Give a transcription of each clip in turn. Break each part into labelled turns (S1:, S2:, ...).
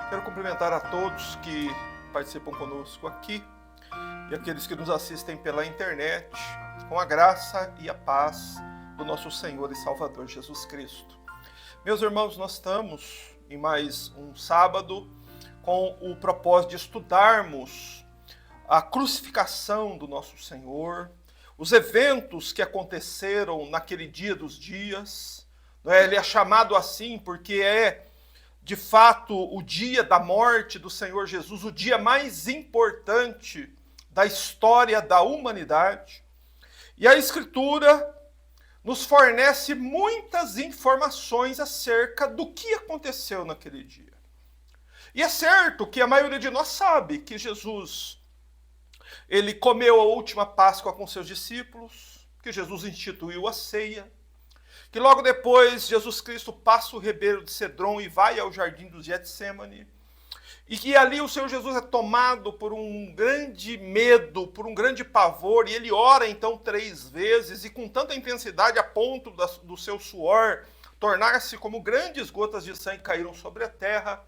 S1: Quero cumprimentar a todos que participam conosco aqui e aqueles que nos assistem pela internet, com a graça e a paz do nosso Senhor e Salvador Jesus Cristo. Meus irmãos, nós estamos em mais um sábado com o propósito de estudarmos a crucificação do nosso Senhor, os eventos que aconteceram naquele dia dos dias. Ele é chamado assim porque é de fato o dia da morte do Senhor Jesus, o dia mais importante da história da humanidade. E a Escritura nos fornece muitas informações acerca do que aconteceu naquele dia. E é certo que a maioria de nós sabe que Jesus, ele comeu a última Páscoa com seus discípulos, que Jesus instituiu a ceia, que logo depois Jesus Cristo passa o ribeiro de Cedron e vai ao jardim do Getsemane, e que ali o Senhor Jesus é tomado por um grande medo, por um grande pavor, e ele ora então 3 vezes, e com tanta intensidade a ponto do seu suor tornar-se como grandes gotas de sangue caíram sobre a terra.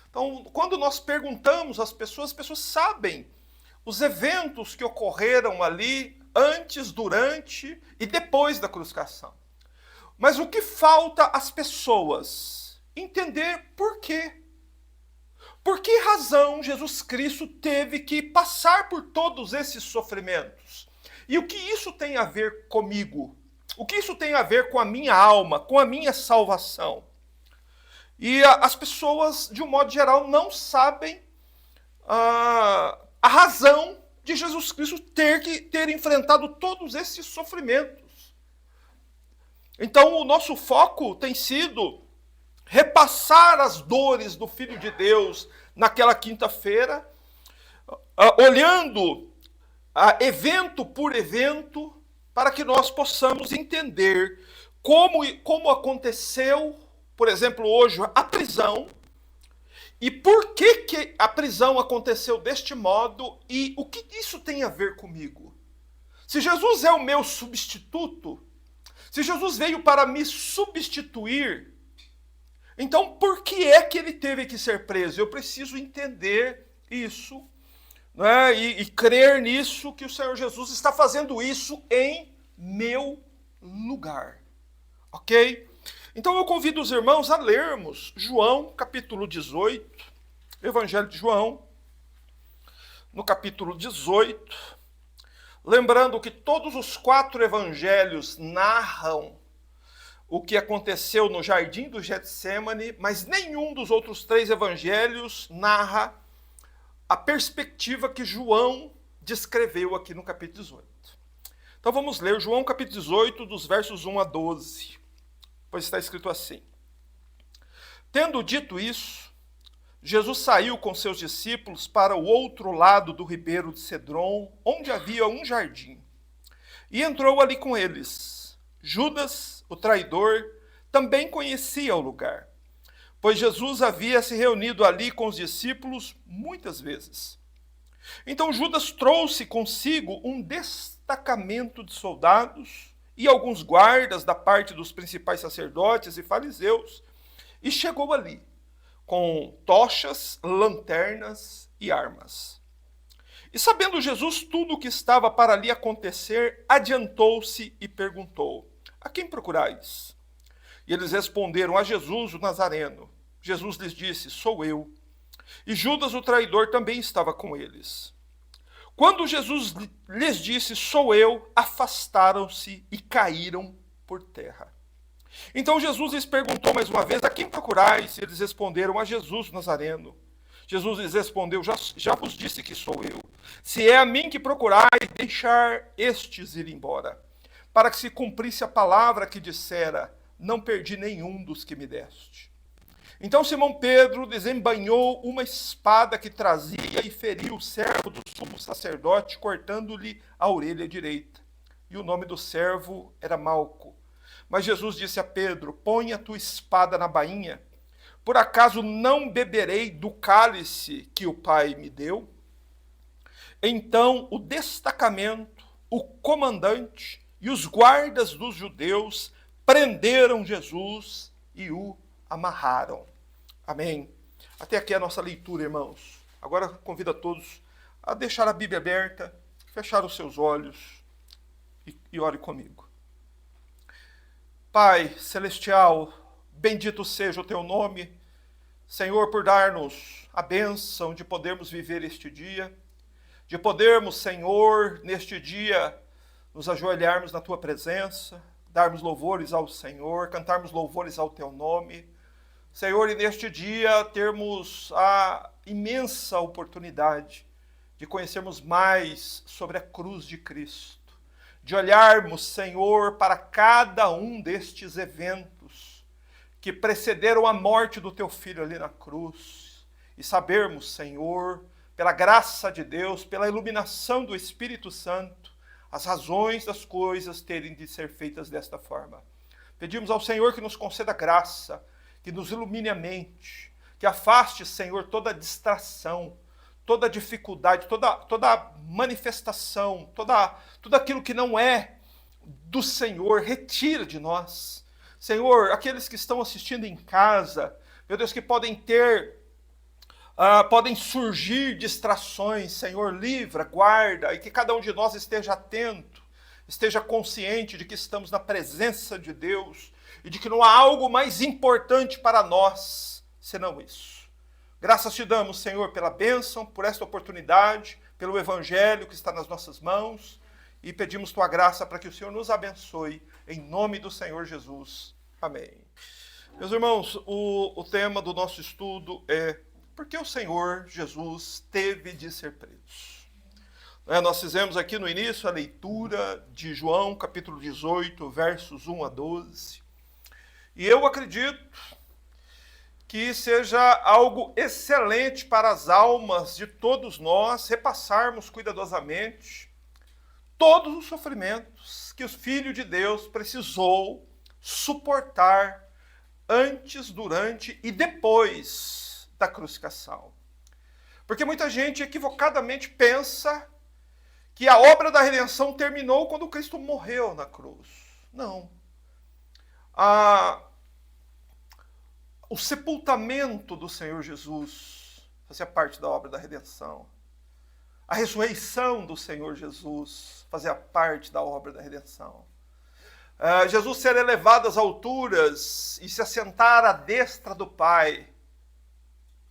S1: Então, quando nós perguntamos às pessoas, as pessoas sabem os eventos que ocorreram ali antes, durante e depois da crucificação. Mas o que falta às pessoas? Entender por quê. Por que razão Jesus Cristo teve que passar por todos esses sofrimentos? E o que isso tem a ver comigo? O que isso tem a ver com a minha alma, com a minha salvação? E as pessoas, de um modo geral, não sabem a razão de Jesus Cristo ter enfrentado todos esses sofrimentos. Então, o nosso foco tem sido repassar as dores do Filho de Deus naquela quinta-feira, olhando evento por evento, para que nós possamos entender como aconteceu, por exemplo, hoje, a prisão, e por que a prisão aconteceu deste modo, e o que isso tem a ver comigo. Se Jesus é o meu substituto, se Jesus veio para me substituir, então por que é que ele teve que ser preso? Eu preciso entender isso, né? E crer nisso, que o Senhor Jesus está fazendo isso em meu lugar. Ok? Então eu convido os irmãos a lermos João, capítulo 18, Evangelho de João, no capítulo 18, lembrando que todos os 4 evangelhos narram o que aconteceu no jardim do Getsemane, mas nenhum dos outros 3 evangelhos narra a perspectiva que João descreveu aqui no capítulo 18. Então vamos ler João capítulo 18, dos versos 1 a 12, pois está escrito assim: Tendo dito isso, Jesus saiu com seus discípulos para o outro lado do ribeiro de Cedron, onde havia um jardim, e entrou ali com eles. Judas, o traidor, também conhecia o lugar, pois Jesus havia se reunido ali com os discípulos muitas vezes. Então Judas trouxe consigo um destacamento de soldados e alguns guardas da parte dos principais sacerdotes e fariseus, e chegou ali com tochas, lanternas e armas. E sabendo Jesus tudo o que estava para ali acontecer, adiantou-se e perguntou: A quem procurais? E eles responderam: A Jesus, o Nazareno. Jesus lhes disse: Sou eu. E Judas, o traidor, também estava com eles. Quando Jesus lhes disse: Sou eu, afastaram-se e caíram por terra. Então Jesus lhes perguntou mais uma vez: A quem procurais? E eles responderam: A Jesus Nazareno. Jesus lhes respondeu: Já vos disse que sou eu. Se é a mim que procurais, deixar estes ir embora, para que se cumprisse a palavra que dissera: Não perdi nenhum dos que me deste. Então Simão Pedro desembainhou uma espada que trazia e feriu o servo do sumo sacerdote, cortando-lhe a orelha direita. E o nome do servo era Malco. Mas Jesus disse a Pedro: Põe a tua espada na bainha. Por acaso não beberei do cálice que o Pai me deu? Então o destacamento, o comandante e os guardas dos judeus prenderam Jesus e o amarraram. Amém. Até aqui a nossa leitura, irmãos. Agora convido a todos a deixar a Bíblia aberta, fechar os seus olhos e ore comigo. Pai celestial, bendito seja o teu nome, Senhor, por dar-nos a bênção de podermos viver este dia, de podermos, Senhor, neste dia, nos ajoelharmos na tua presença, darmos louvores ao Senhor, cantarmos louvores ao teu nome. Senhor, e neste dia termos a imensa oportunidade de conhecermos mais sobre a cruz de Cristo, de olharmos, Senhor, para cada um destes eventos que precederam a morte do teu Filho ali na cruz, e sabermos, Senhor, pela graça de Deus, pela iluminação do Espírito Santo, as razões das coisas terem de ser feitas desta forma. Pedimos ao Senhor que nos conceda graça, que nos ilumine a mente, que afaste, Senhor, toda distração, toda dificuldade, toda manifestação, tudo aquilo que não é do Senhor, retira de nós. Senhor, aqueles que estão assistindo em casa, meu Deus, que podem surgir distrações, Senhor, livra, guarda, e que cada um de nós esteja atento, esteja consciente de que estamos na presença de Deus, e de que não há algo mais importante para nós, senão isso. Graças te damos, Senhor, pela bênção, por esta oportunidade, pelo Evangelho que está nas nossas mãos, e pedimos tua graça para que o Senhor nos abençoe, em nome do Senhor Jesus. Amém. Meus irmãos, o tema do nosso estudo é: por que o Senhor Jesus teve de ser preso? Nós fizemos aqui no início a leitura de João, capítulo 18, versos 1 a 12. E eu acredito que seja algo excelente para as almas de todos nós repassarmos cuidadosamente todos os sofrimentos que o Filho de Deus precisou suportar antes, durante e depois da crucificação. Porque muita gente equivocadamente pensa que a obra da redenção terminou quando Cristo morreu na cruz. Não. O sepultamento do Senhor Jesus fazia parte da obra da redenção. A ressurreição do Senhor Jesus fazia parte da obra da redenção. Jesus ser elevado às alturas e se assentar à destra do Pai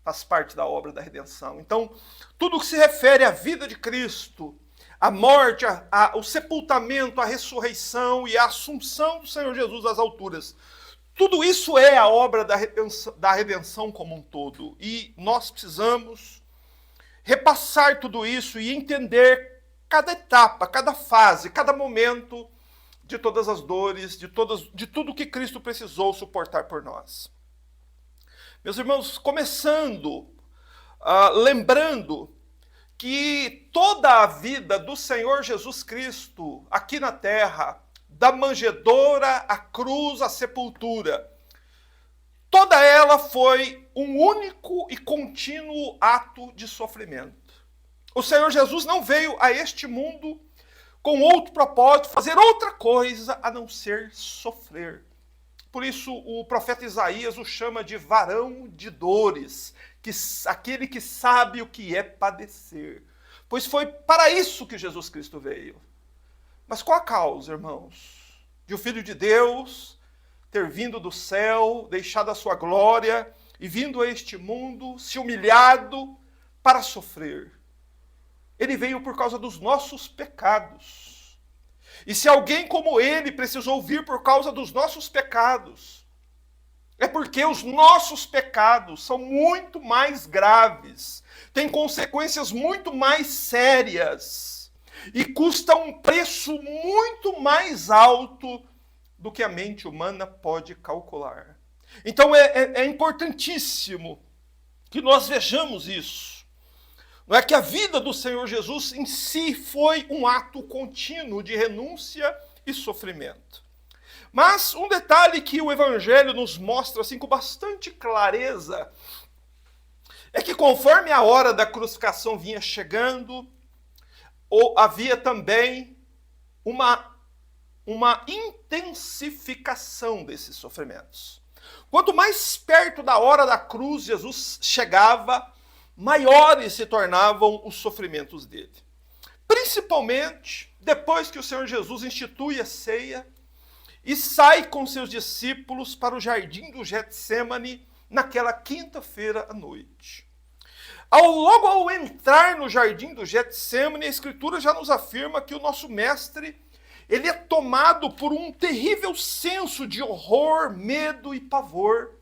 S1: faz parte da obra da redenção. Então, tudo que se refere à vida de Cristo, a morte, o sepultamento, a ressurreição e a assunção do Senhor Jesus às alturas, tudo isso é a obra da redenção como um todo. E nós precisamos repassar tudo isso e entender cada etapa, cada fase, cada momento de todas as dores, de tudo que Cristo precisou suportar por nós. Meus irmãos, começando, lembrando que toda a vida do Senhor Jesus Cristo aqui na terra, da manjedoura, à cruz, à sepultura, toda ela foi um único e contínuo ato de sofrimento. O Senhor Jesus não veio a este mundo com outro propósito, fazer outra coisa a não ser sofrer. Por isso o profeta Isaías o chama de varão de dores, aquele que sabe o que é padecer. Pois foi para isso que Jesus Cristo veio. Mas qual a causa, irmãos, de o Filho de Deus ter vindo do céu, deixado a sua glória e vindo a este mundo, se humilhado para sofrer? Ele veio por causa dos nossos pecados. E se alguém como ele precisou vir por causa dos nossos pecados, é porque os nossos pecados são muito mais graves, têm consequências muito mais sérias e custam um preço muito mais alto do que a mente humana pode calcular. Então é importantíssimo que nós vejamos isso. Não é que a vida do Senhor Jesus em si foi um ato contínuo de renúncia e sofrimento. Mas um detalhe que o Evangelho nos mostra assim com bastante clareza é que conforme a hora da crucificação vinha chegando, havia também uma intensificação desses sofrimentos. Quanto mais perto da hora da cruz Jesus chegava, maiores se tornavam os sofrimentos dele. Principalmente depois que o Senhor Jesus institui a ceia e sai com seus discípulos para o jardim do Getsêmani naquela quinta-feira à noite. Logo ao entrar no jardim do Getsêmani, a Escritura já nos afirma que o nosso mestre, ele é tomado por um terrível senso de horror, medo e pavor,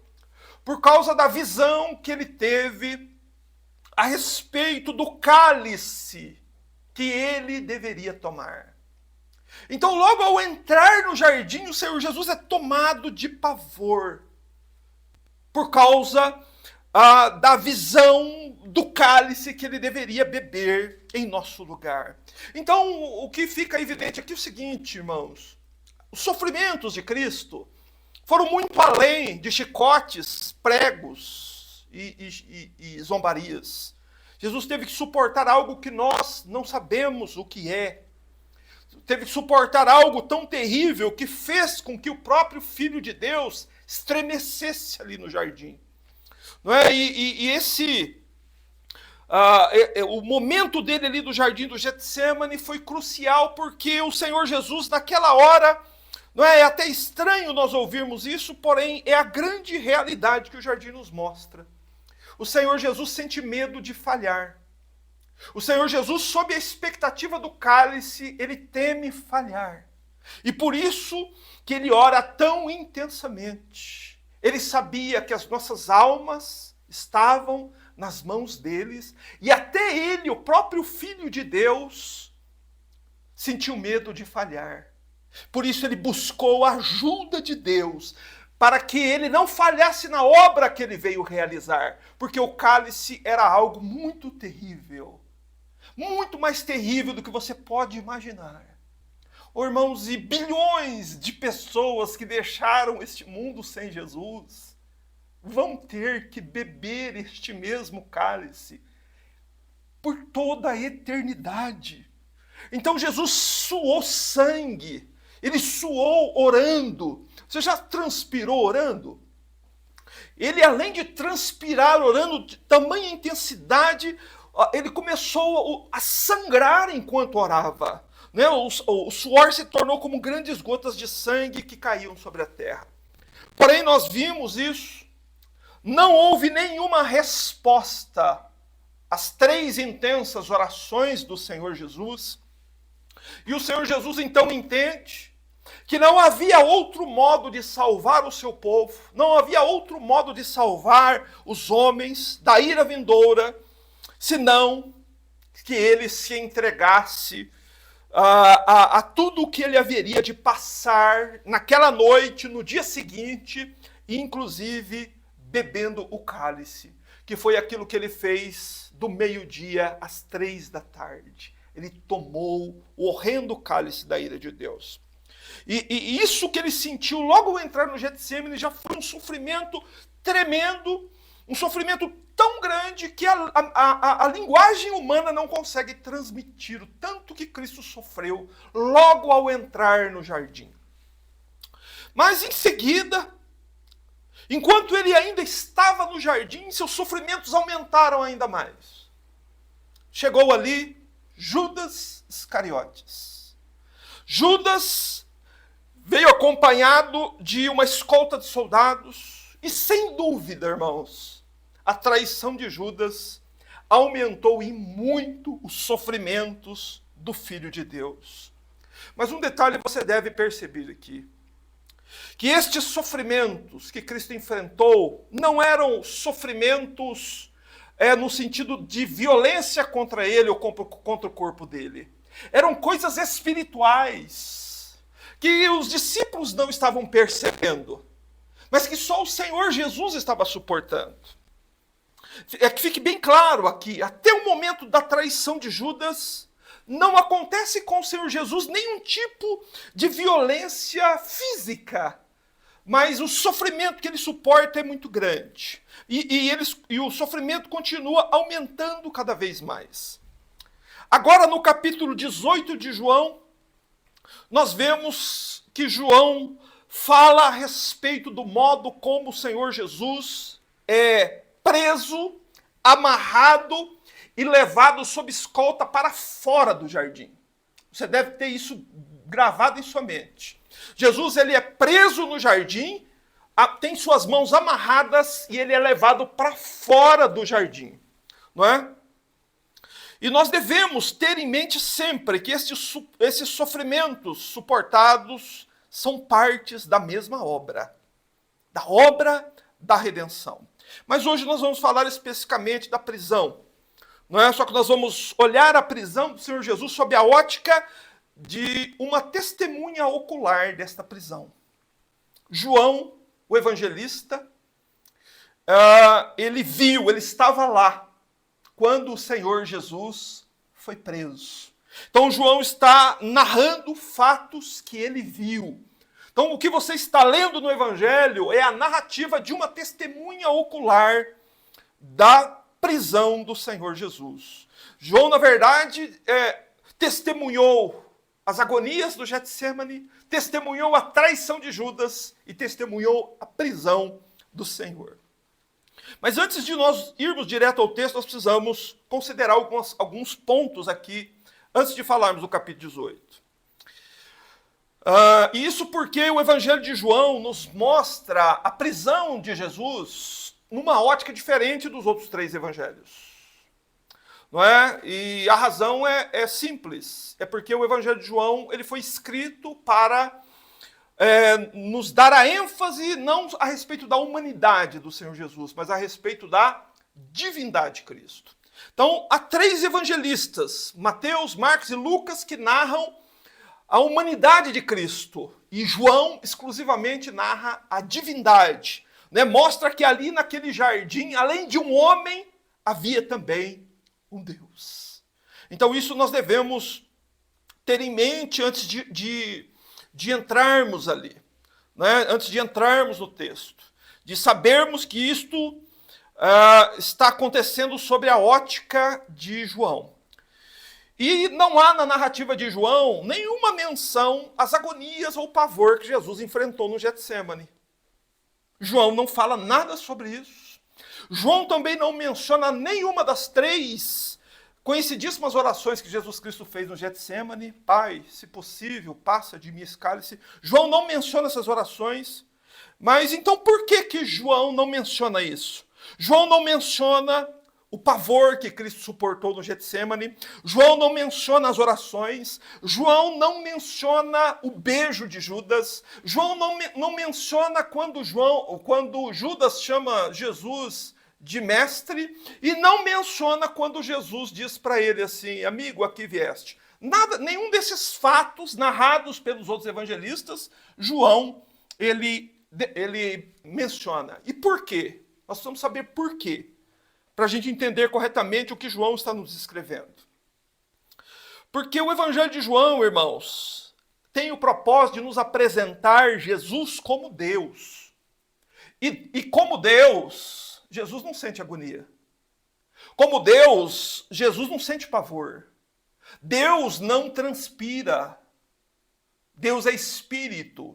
S1: por causa da visão que ele teve a respeito do cálice que ele deveria tomar. Então, logo ao entrar no jardim, o Senhor Jesus é tomado de pavor, por causa da visão do cálice que ele deveria beber em nosso lugar. Então, o que fica evidente aqui é o seguinte, irmãos: os sofrimentos de Cristo foram muito além de chicotes, pregos e zombarias. Jesus teve que suportar algo que nós não sabemos o que é. Teve que suportar algo tão terrível que fez com que o próprio Filho de Deus estremecesse ali no jardim. Não é? O momento dele ali do jardim do Getsêmani foi crucial, porque o Senhor Jesus, naquela hora, não é até estranho nós ouvirmos isso, porém é a grande realidade que o jardim nos mostra. O Senhor Jesus sente medo de falhar. O Senhor Jesus, sob a expectativa do cálice, ele teme falhar. E por isso que ele ora tão intensamente. Ele sabia que as nossas almas estavam nas mãos deles, e até ele, o próprio Filho de Deus, sentiu medo de falhar. Por isso ele buscou a ajuda de Deus, para que ele não falhasse na obra que ele veio realizar, porque o cálice era algo muito terrível, muito mais terrível do que você pode imaginar. Oh, irmãos, e bilhões de pessoas que deixaram este mundo sem Jesus vão ter que beber este mesmo cálice por toda a eternidade. Então Jesus suou sangue, ele suou orando. Você já transpirou orando? Ele, além de transpirar orando de tamanha intensidade, ele começou a sangrar enquanto orava. Né? O suor se tornou como grandes gotas de sangue que caíam sobre a terra. Porém, nós vimos isso. Não houve nenhuma resposta às 3 intensas orações do Senhor Jesus. E o Senhor Jesus então entende que não havia outro modo de salvar o seu povo, não havia outro modo de salvar os homens da ira vindoura, senão que ele se entregasse a tudo o que ele haveria de passar naquela noite, no dia seguinte, inclusive bebendo o cálice, que foi aquilo que ele fez do meio-dia às 3 da tarde. Ele tomou o horrendo cálice da ira de Deus. E isso que ele sentiu logo ao entrar no Getsêmani já foi um sofrimento tremendo, um sofrimento tão grande que a linguagem humana não consegue transmitir o tanto que Cristo sofreu logo ao entrar no jardim. Mas em seguida, enquanto ele ainda estava no jardim, seus sofrimentos aumentaram ainda mais. Chegou ali Judas Iscariotes. Judas veio acompanhado de uma escolta de soldados e, sem dúvida, irmãos, a traição de Judas aumentou em muito os sofrimentos do Filho de Deus. Mas um detalhe você deve perceber aqui, que estes sofrimentos que Cristo enfrentou não eram sofrimentos no sentido de violência contra ele ou contra o corpo dele. Eram coisas espirituais que os discípulos não estavam percebendo, mas que só o Senhor Jesus estava suportando. É que fique bem claro aqui, até o momento da traição de Judas, não acontece com o Senhor Jesus nenhum tipo de violência física, mas o sofrimento que ele suporta é muito grande. E o sofrimento continua aumentando cada vez mais. Agora, no capítulo 18 de João, nós vemos que João fala a respeito do modo como o Senhor Jesus é preso, amarrado e levado sob escolta para fora do jardim. Você deve ter isso gravado em sua mente. Jesus, ele é preso no jardim, tem suas mãos amarradas e ele é levado para fora do jardim, não é? E nós devemos ter em mente sempre que esses sofrimentos suportados são partes da mesma obra, da obra da redenção. Mas hoje nós vamos falar especificamente da prisão, não é? Só que nós vamos olhar a prisão do Senhor Jesus sob a ótica de uma testemunha ocular desta prisão. João, o evangelista, ele viu, ele estava lá quando o Senhor Jesus foi preso. Então João está narrando fatos que ele viu. Então o que você está lendo no Evangelho é a narrativa de uma testemunha ocular da prisão do Senhor Jesus. João, na verdade, testemunhou as agonias do Getsemane, testemunhou a traição de Judas e testemunhou a prisão do Senhor. Mas antes de nós irmos direto ao texto, nós precisamos considerar alguns pontos aqui, antes de falarmos do capítulo 18. E isso porque o Evangelho de João nos mostra a prisão de Jesus numa ótica diferente dos outros 3 evangelhos. Não é? E a razão é simples. É porque o Evangelho de João ele foi escrito para nos dar a ênfase não a respeito da humanidade do Senhor Jesus, mas a respeito da divindade de Cristo. Então, há 3 evangelistas, Mateus, Marcos e Lucas, que narram a humanidade de Cristo. E João exclusivamente narra a divindade. Né? Mostra que ali naquele jardim, além de um homem, havia também um Deus. Então isso nós devemos ter em mente antes de entrarmos ali, né? Antes de entrarmos no texto, de sabermos que isto está acontecendo sob a ótica de João. E não há na narrativa de João nenhuma menção às agonias ou pavor que Jesus enfrentou no Getsemane. João não fala nada sobre isso. João também não menciona nenhuma das 3 conhecidíssimas orações que Jesus Cristo fez no Getsemane. Pai, se possível, passa de mim esse cálice. João não menciona essas orações. Mas então por que João não menciona isso? João não menciona o pavor que Cristo suportou no Getsemane. João não menciona as orações. João não menciona o beijo de Judas. João não menciona quando Judas chama Jesus de mestre. E não menciona quando Jesus diz para ele assim, amigo, aqui vieste. Nenhum desses fatos narrados pelos outros evangelistas, João, ele menciona. E por quê? Nós precisamos saber por quê, para a gente entender corretamente o que João está nos escrevendo. Porque o Evangelho de João, irmãos, tem o propósito de nos apresentar Jesus como Deus. E como Deus, Jesus não sente agonia. Como Deus, Jesus não sente pavor. Deus não transpira. Deus é espírito.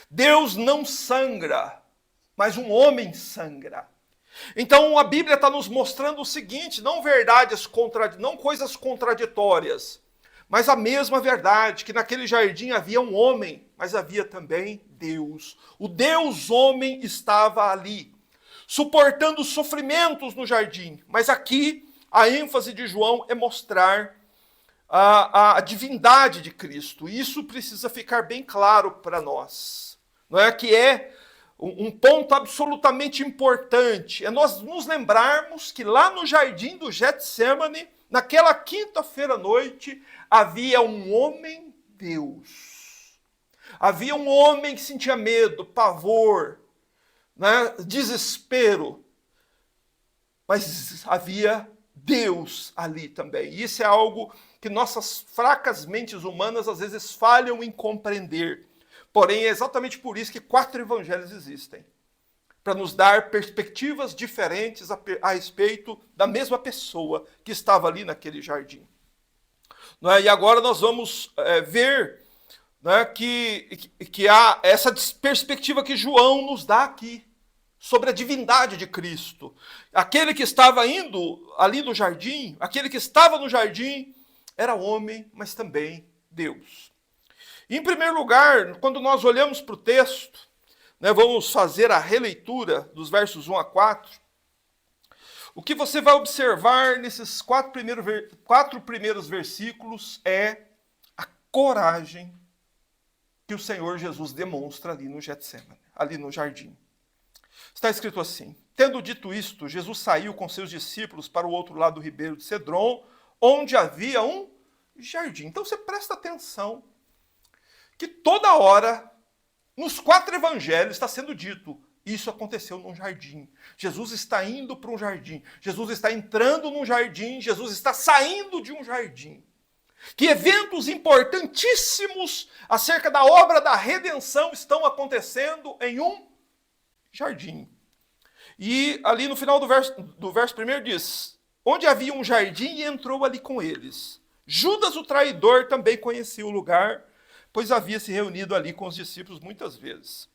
S1: Deus não sangra, mas um homem sangra. Então a Bíblia está nos mostrando o seguinte, não coisas contraditórias, mas a mesma verdade, que naquele jardim havia um homem, mas havia também Deus. O Deus homem estava ali, suportando os sofrimentos no jardim. Mas aqui a ênfase de João é mostrar a divindade de Cristo. Isso precisa ficar bem claro para nós. Não é que um ponto absolutamente importante é nós nos lembrarmos que lá no jardim do Getsemane, naquela quinta-feira à noite, havia um homem Deus. Havia um homem que sentia medo, pavor, né, desespero. Mas havia Deus ali também. E isso é algo que nossas fracas mentes humanas às vezes falham em compreender. Porém, é exatamente por isso que 4 evangelhos existem. Para nos dar perspectivas diferentes a respeito da mesma pessoa que estava ali naquele jardim. E agora nós vamos ver né, que há essa perspectiva que João nos dá aqui, sobre a divindade de Cristo. Aquele que estava indo ali no jardim, aquele que estava no jardim, era homem, mas também Deus. E, em primeiro lugar, quando nós olhamos para o texto, né, vamos fazer a releitura dos versos 1 a 4, o que você vai observar nesses quatro primeiros versículos é a coragem que o Senhor Jesus demonstra ali no Getsemane, ali no jardim. Está escrito assim: tendo dito isto, Jesus saiu com seus discípulos para o outro lado do ribeiro de Cedron, onde havia um jardim. Então você presta atenção que toda hora, nos 4 evangelhos, está sendo dito: isso aconteceu num jardim. Jesus está indo para um jardim. Jesus está entrando num jardim. Jesus está saindo de um jardim. Que eventos importantíssimos acerca da obra da redenção estão acontecendo em um jardim. E ali no final do verso primeiro diz: onde havia um jardim, e entrou ali com eles. Judas, o traidor, também conhecia o lugar, pois havia se reunido ali com os discípulos muitas vezes.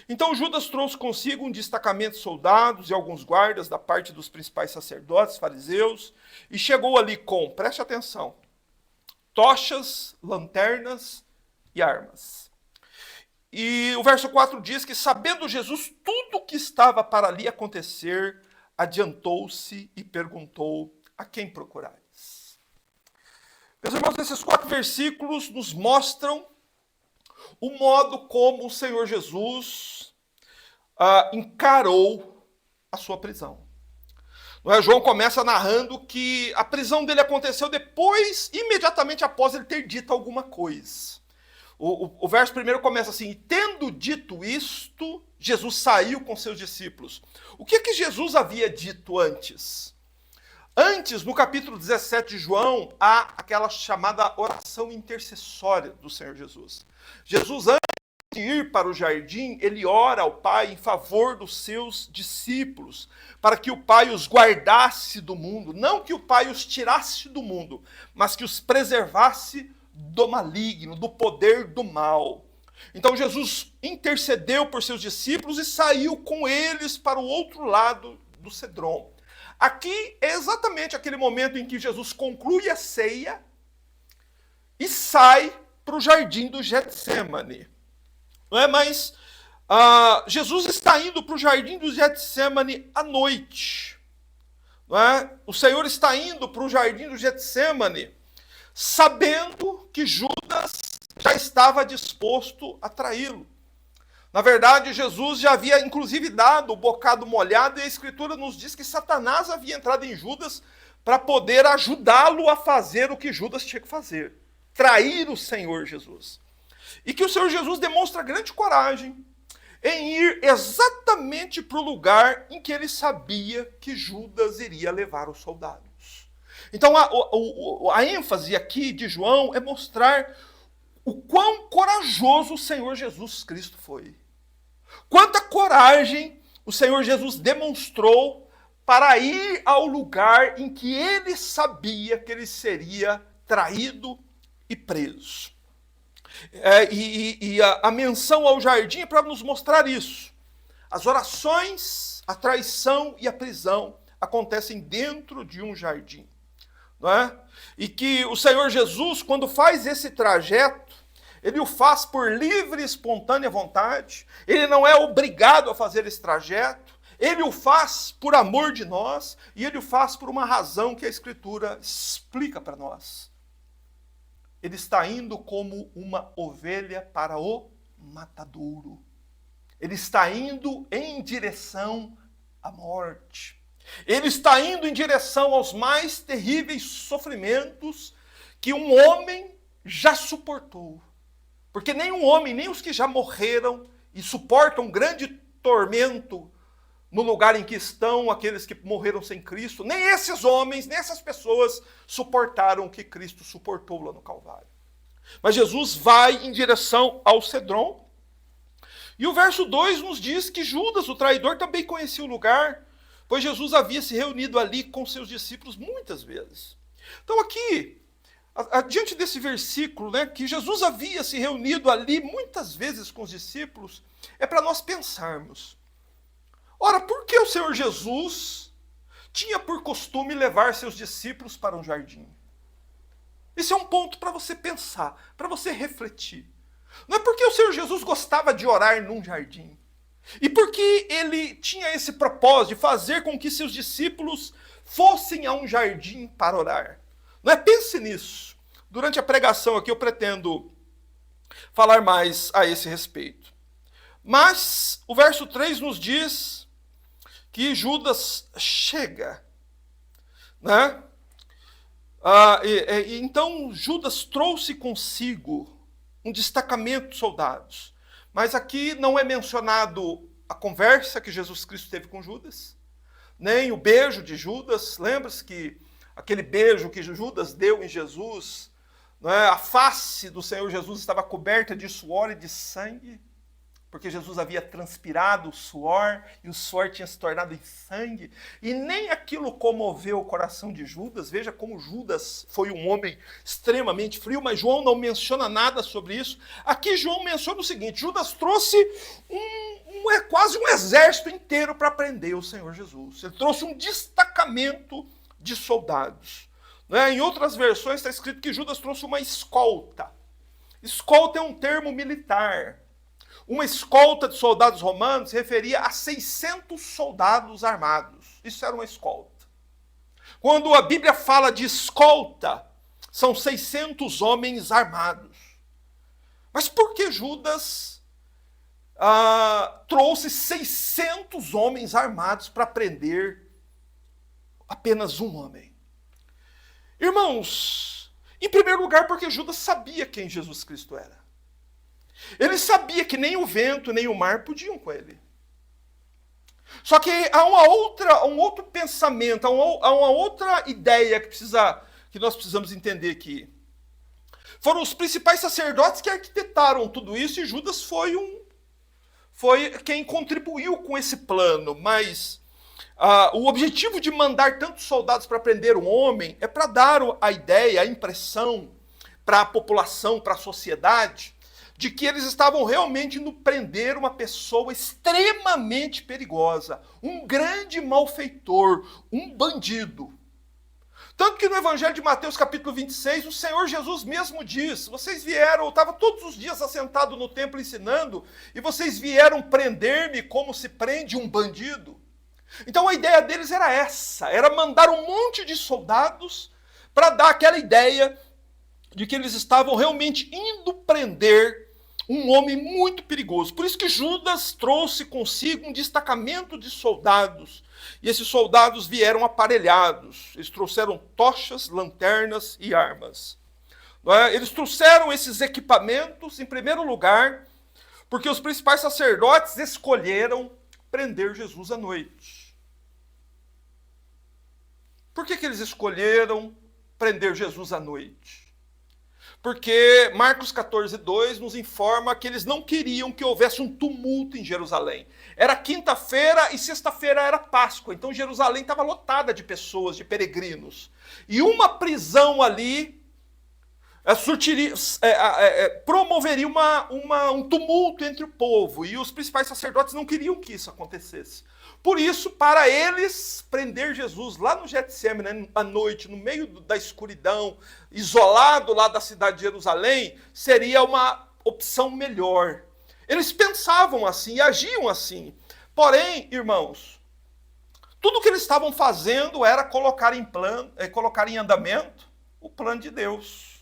S1: Então Judas trouxe consigo um destacamento de soldados e alguns guardas da parte dos principais sacerdotes, fariseus, e chegou ali com, preste atenção, tochas, lanternas e armas. E o verso 4 diz que, sabendo Jesus tudo o que estava para ali acontecer, adiantou-se e perguntou: a quem procurais? Meus irmãos, esses 4 versículos nos mostram o modo como o Senhor Jesus encarou a sua prisão. Não é? João começa narrando que a prisão dele aconteceu depois, imediatamente após ele ter dito alguma coisa. O verso primeiro começa assim: tendo dito isto, Jesus saiu com seus discípulos. O que Jesus havia dito antes? Antes, no capítulo 17 de João, há aquela chamada oração intercessória do Senhor Jesus. Jesus, antes de ir para o jardim, ele ora ao Pai em favor dos seus discípulos, para que o Pai os guardasse do mundo, não que o Pai os tirasse do mundo, mas que os preservasse do maligno, do poder do mal. Então Jesus intercedeu por seus discípulos e saiu com eles para o outro lado do Cedron. Aqui é exatamente aquele momento em que Jesus conclui a ceia e sai para o jardim do Getsemane. Não é? Mas Jesus está indo para o jardim do Getsemane à noite. Não é? O Senhor está indo para o jardim do Getsemane sabendo que Judas já estava disposto a traí-lo. Na verdade, Jesus já havia inclusive dado o bocado molhado, e a Escritura nos diz que Satanás havia entrado em Judas para poder ajudá-lo a fazer o que Judas tinha que fazer: trair o Senhor Jesus. E que o Senhor Jesus demonstra grande coragem em ir exatamente para o lugar em que ele sabia que Judas iria levar os soldados. Então a ênfase aqui de João é mostrar o quão corajoso o Senhor Jesus Cristo foi. Quanta coragem o Senhor Jesus demonstrou para ir ao lugar em que ele sabia que ele seria traído e preso. A menção ao jardim é para nos mostrar isso. As orações, a traição e a prisão acontecem dentro de um jardim. Não é? E que o Senhor Jesus, quando faz esse trajeto, ele o faz por livre e espontânea vontade. Ele não é obrigado a fazer esse trajeto. Ele o faz por amor de nós, e ele o faz por uma razão que a Escritura explica para nós. Ele está indo como uma ovelha para o matadouro. Ele está indo em direção à morte. Ele está indo em direção aos mais terríveis sofrimentos que um homem já suportou. Porque nenhum homem, nem os que já morreram e suportam grande tormento no lugar em que estão aqueles que morreram sem Cristo, nem esses homens, nem essas pessoas suportaram o que Cristo suportou lá no Calvário. Mas Jesus vai em direção ao Cedron. E o verso 2 nos diz que Judas, o traidor, também conhecia o lugar, pois Jesus havia se reunido ali com seus discípulos muitas vezes. Então aqui, Diante desse versículo, né, que Jesus havia se reunido ali muitas vezes com os discípulos, é para nós pensarmos. Ora, por que o Senhor Jesus tinha por costume levar seus discípulos para um jardim? Esse é um ponto para você pensar, para você refletir. Não é porque o Senhor Jesus gostava de orar num jardim. E porque ele tinha esse propósito de fazer com que seus discípulos fossem a um jardim para orar. Não é? Pense nisso. Durante a pregação aqui eu pretendo falar mais a esse respeito. Mas o verso 3 nos diz que Judas chega, né? Então Judas trouxe consigo um destacamento de soldados. Mas aqui não é mencionado a conversa que Jesus Cristo teve com Judas, nem o beijo de Judas. Lembra-se que aquele beijo que Judas deu em Jesus, não é? A face do Senhor Jesus estava coberta de suor e de sangue, porque Jesus havia transpirado o suor, e o suor tinha se tornado em sangue, e nem aquilo comoveu o coração de Judas. Veja como Judas foi um homem extremamente frio, mas João não menciona nada sobre isso. Aqui João menciona o seguinte: Judas trouxe quase um exército inteiro para prender o Senhor Jesus. Ele trouxe um destacamento de soldados. Né? Em outras versões está escrito que Judas trouxe uma escolta. Escolta é um termo militar. Uma escolta de soldados romanos se referia a 600 soldados armados. Isso era uma escolta. Quando a Bíblia fala de escolta, são 600 homens armados. Mas por que Judas trouxe 600 homens armados para prender apenas um homem? Irmãos, em primeiro lugar, porque Judas sabia quem Jesus Cristo era. Ele sabia que nem o vento, nem o mar podiam com ele. Só que há um outro pensamento, há uma outra ideia que nós precisamos entender aqui. Foram os principais sacerdotes que arquitetaram tudo isso, e Judas foi quem contribuiu com esse plano. Mas o objetivo de mandar tantos soldados para prender um homem é para dar a ideia, a impressão para a população, para a sociedade, de que eles estavam realmente indo prender uma pessoa extremamente perigosa, um grande malfeitor, um bandido. Tanto que no Evangelho de Mateus, capítulo 26, o Senhor Jesus mesmo diz: vocês vieram, eu estava todos os dias assentado no templo ensinando, e vocês vieram prender-me como se prende um bandido. Então a ideia deles era essa, era mandar um monte de soldados para dar aquela ideia de que eles estavam realmente indo prender um homem muito perigoso. Por isso que Judas trouxe consigo um destacamento de soldados. E esses soldados vieram aparelhados. Eles trouxeram tochas, lanternas e armas. Eles trouxeram esses equipamentos, em primeiro lugar, porque os principais sacerdotes escolheram prender Jesus à noite. Por que eles escolheram prender Jesus à noite? Porque Marcos 14:2 nos informa que eles não queriam que houvesse um tumulto em Jerusalém. Era quinta-feira e sexta-feira era Páscoa, então Jerusalém estava lotada de pessoas, de peregrinos. E uma prisão ali promoveria um tumulto entre o povo, e os principais sacerdotes não queriam que isso acontecesse. Por isso, para eles, prender Jesus lá no Getsêmani, à noite, no meio da escuridão, isolado lá da cidade de Jerusalém, seria uma opção melhor. Eles pensavam assim e agiam assim. Porém, irmãos, tudo que eles estavam fazendo era colocar em andamento o plano de Deus.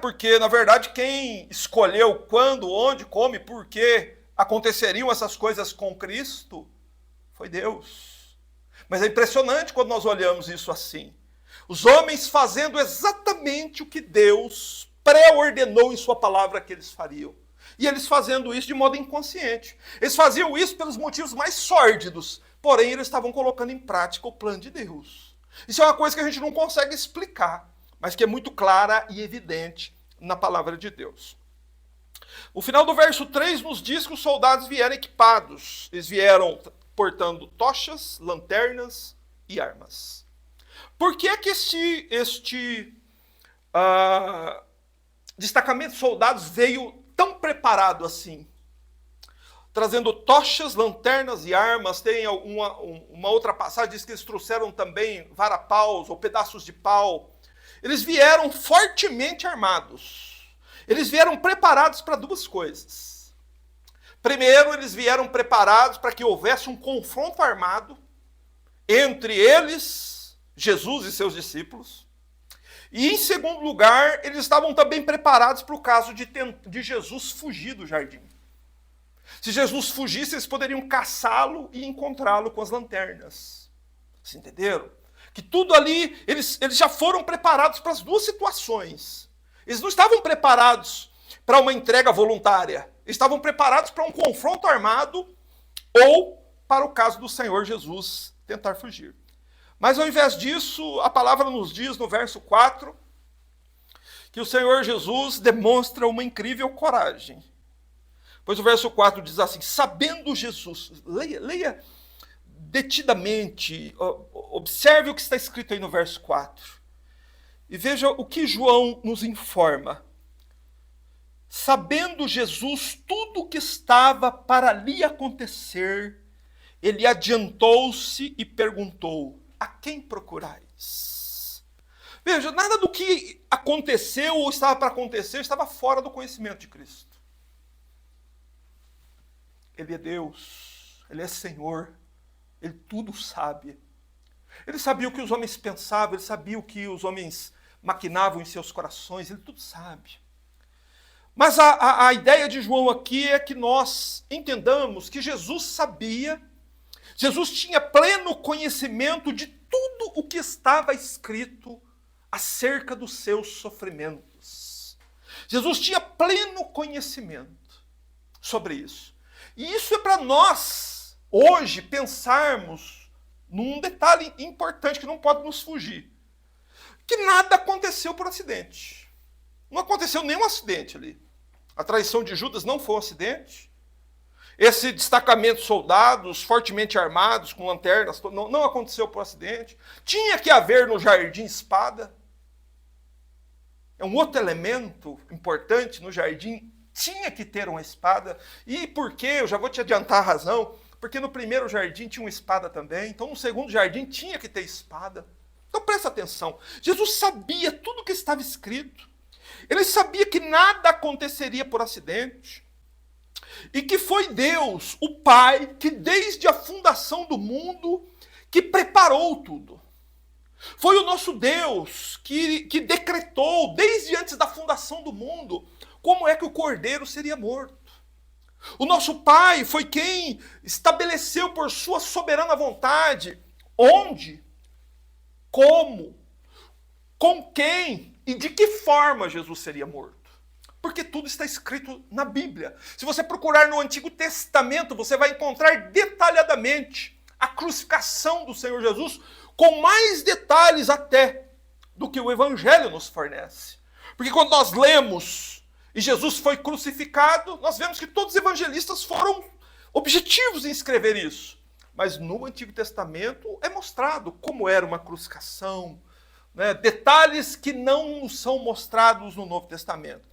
S1: Porque, na verdade, quem escolheu quando, onde, como e por que aconteceriam essas coisas com Cristo foi Deus. Mas é impressionante quando nós olhamos isso assim. Os homens fazendo exatamente o que Deus pré-ordenou em sua palavra que eles fariam. E eles fazendo isso de modo inconsciente. Eles faziam isso pelos motivos mais sórdidos, porém eles estavam colocando em prática o plano de Deus. Isso é uma coisa que a gente não consegue explicar, mas que é muito clara e evidente na palavra de Deus. O final do verso 3 nos diz que os soldados vieram equipados. Eles vieram portando tochas, lanternas e armas. Por que este destacamento de soldados veio tão preparado assim, trazendo tochas, lanternas e armas. Tem uma outra passagem, diz que eles trouxeram também varapaus ou pedaços de pau. Eles vieram fortemente armados. Eles vieram preparados para duas coisas. Primeiro, eles vieram preparados para que houvesse um confronto armado entre eles, Jesus e seus discípulos. E, em segundo lugar, eles estavam também preparados para o caso de Jesus fugir do jardim. Se Jesus fugisse, eles poderiam caçá-lo e encontrá-lo com as lanternas. Vocês entenderam? Que tudo ali, eles já foram preparados para as duas situações. Eles não estavam preparados para uma entrega voluntária. Eles estavam preparados para um confronto armado ou para o caso do Senhor Jesus tentar fugir. Mas ao invés disso, a palavra nos diz no verso 4 que o Senhor Jesus demonstra uma incrível coragem. Pois o verso 4 diz assim: sabendo Jesus, leia detidamente, observe o que está escrito aí no verso 4. E veja o que João nos informa. Sabendo Jesus tudo o que estava para lhe acontecer, ele adiantou-se e perguntou: a quem procurais? Veja, nada do que aconteceu ou estava para acontecer estava fora do conhecimento de Cristo. Ele é Deus, Ele é Senhor, Ele tudo sabe. Ele sabia o que os homens pensavam, Ele sabia o que os homens maquinavam em seus corações, Ele tudo sabe. Mas a ideia de João aqui é que nós entendamos que Jesus sabia, Jesus tinha pleno conhecimento de tudo o que estava escrito acerca dos seus sofrimentos. Jesus tinha pleno conhecimento sobre isso. E isso é para nós, hoje, pensarmos num detalhe importante que não pode nos fugir. Que nada aconteceu por acidente. Não aconteceu nenhum acidente ali. A traição de Judas não foi um acidente. Esse destacamento de soldados fortemente armados, com lanternas, não aconteceu por acidente. Tinha que haver no jardim espada. É um outro elemento importante no jardim. Tinha que ter uma espada. E por quê? Eu já vou te adiantar a razão. Porque no primeiro jardim tinha uma espada também. Então no segundo jardim tinha que ter espada. Então presta atenção. Jesus sabia tudo o que estava escrito. Ele sabia que nada aconteceria por acidente. E que foi Deus, o Pai, que desde a fundação do mundo, que preparou tudo. Foi o nosso Deus que decretou, desde antes da fundação do mundo, como é que o cordeiro seria morto. O nosso Pai foi quem estabeleceu por sua soberana vontade onde, como, com quem e de que forma Jesus seria morto. Porque tudo está escrito na Bíblia. Se você procurar no Antigo Testamento, você vai encontrar detalhadamente a crucificação do Senhor Jesus, com mais detalhes até do que o Evangelho nos fornece. Porque quando nós lemos e Jesus foi crucificado, nós vemos que todos os evangelistas foram objetivos em escrever isso. Mas no Antigo Testamento é mostrado como era uma crucificação, né? Detalhes que não são mostrados no Novo Testamento.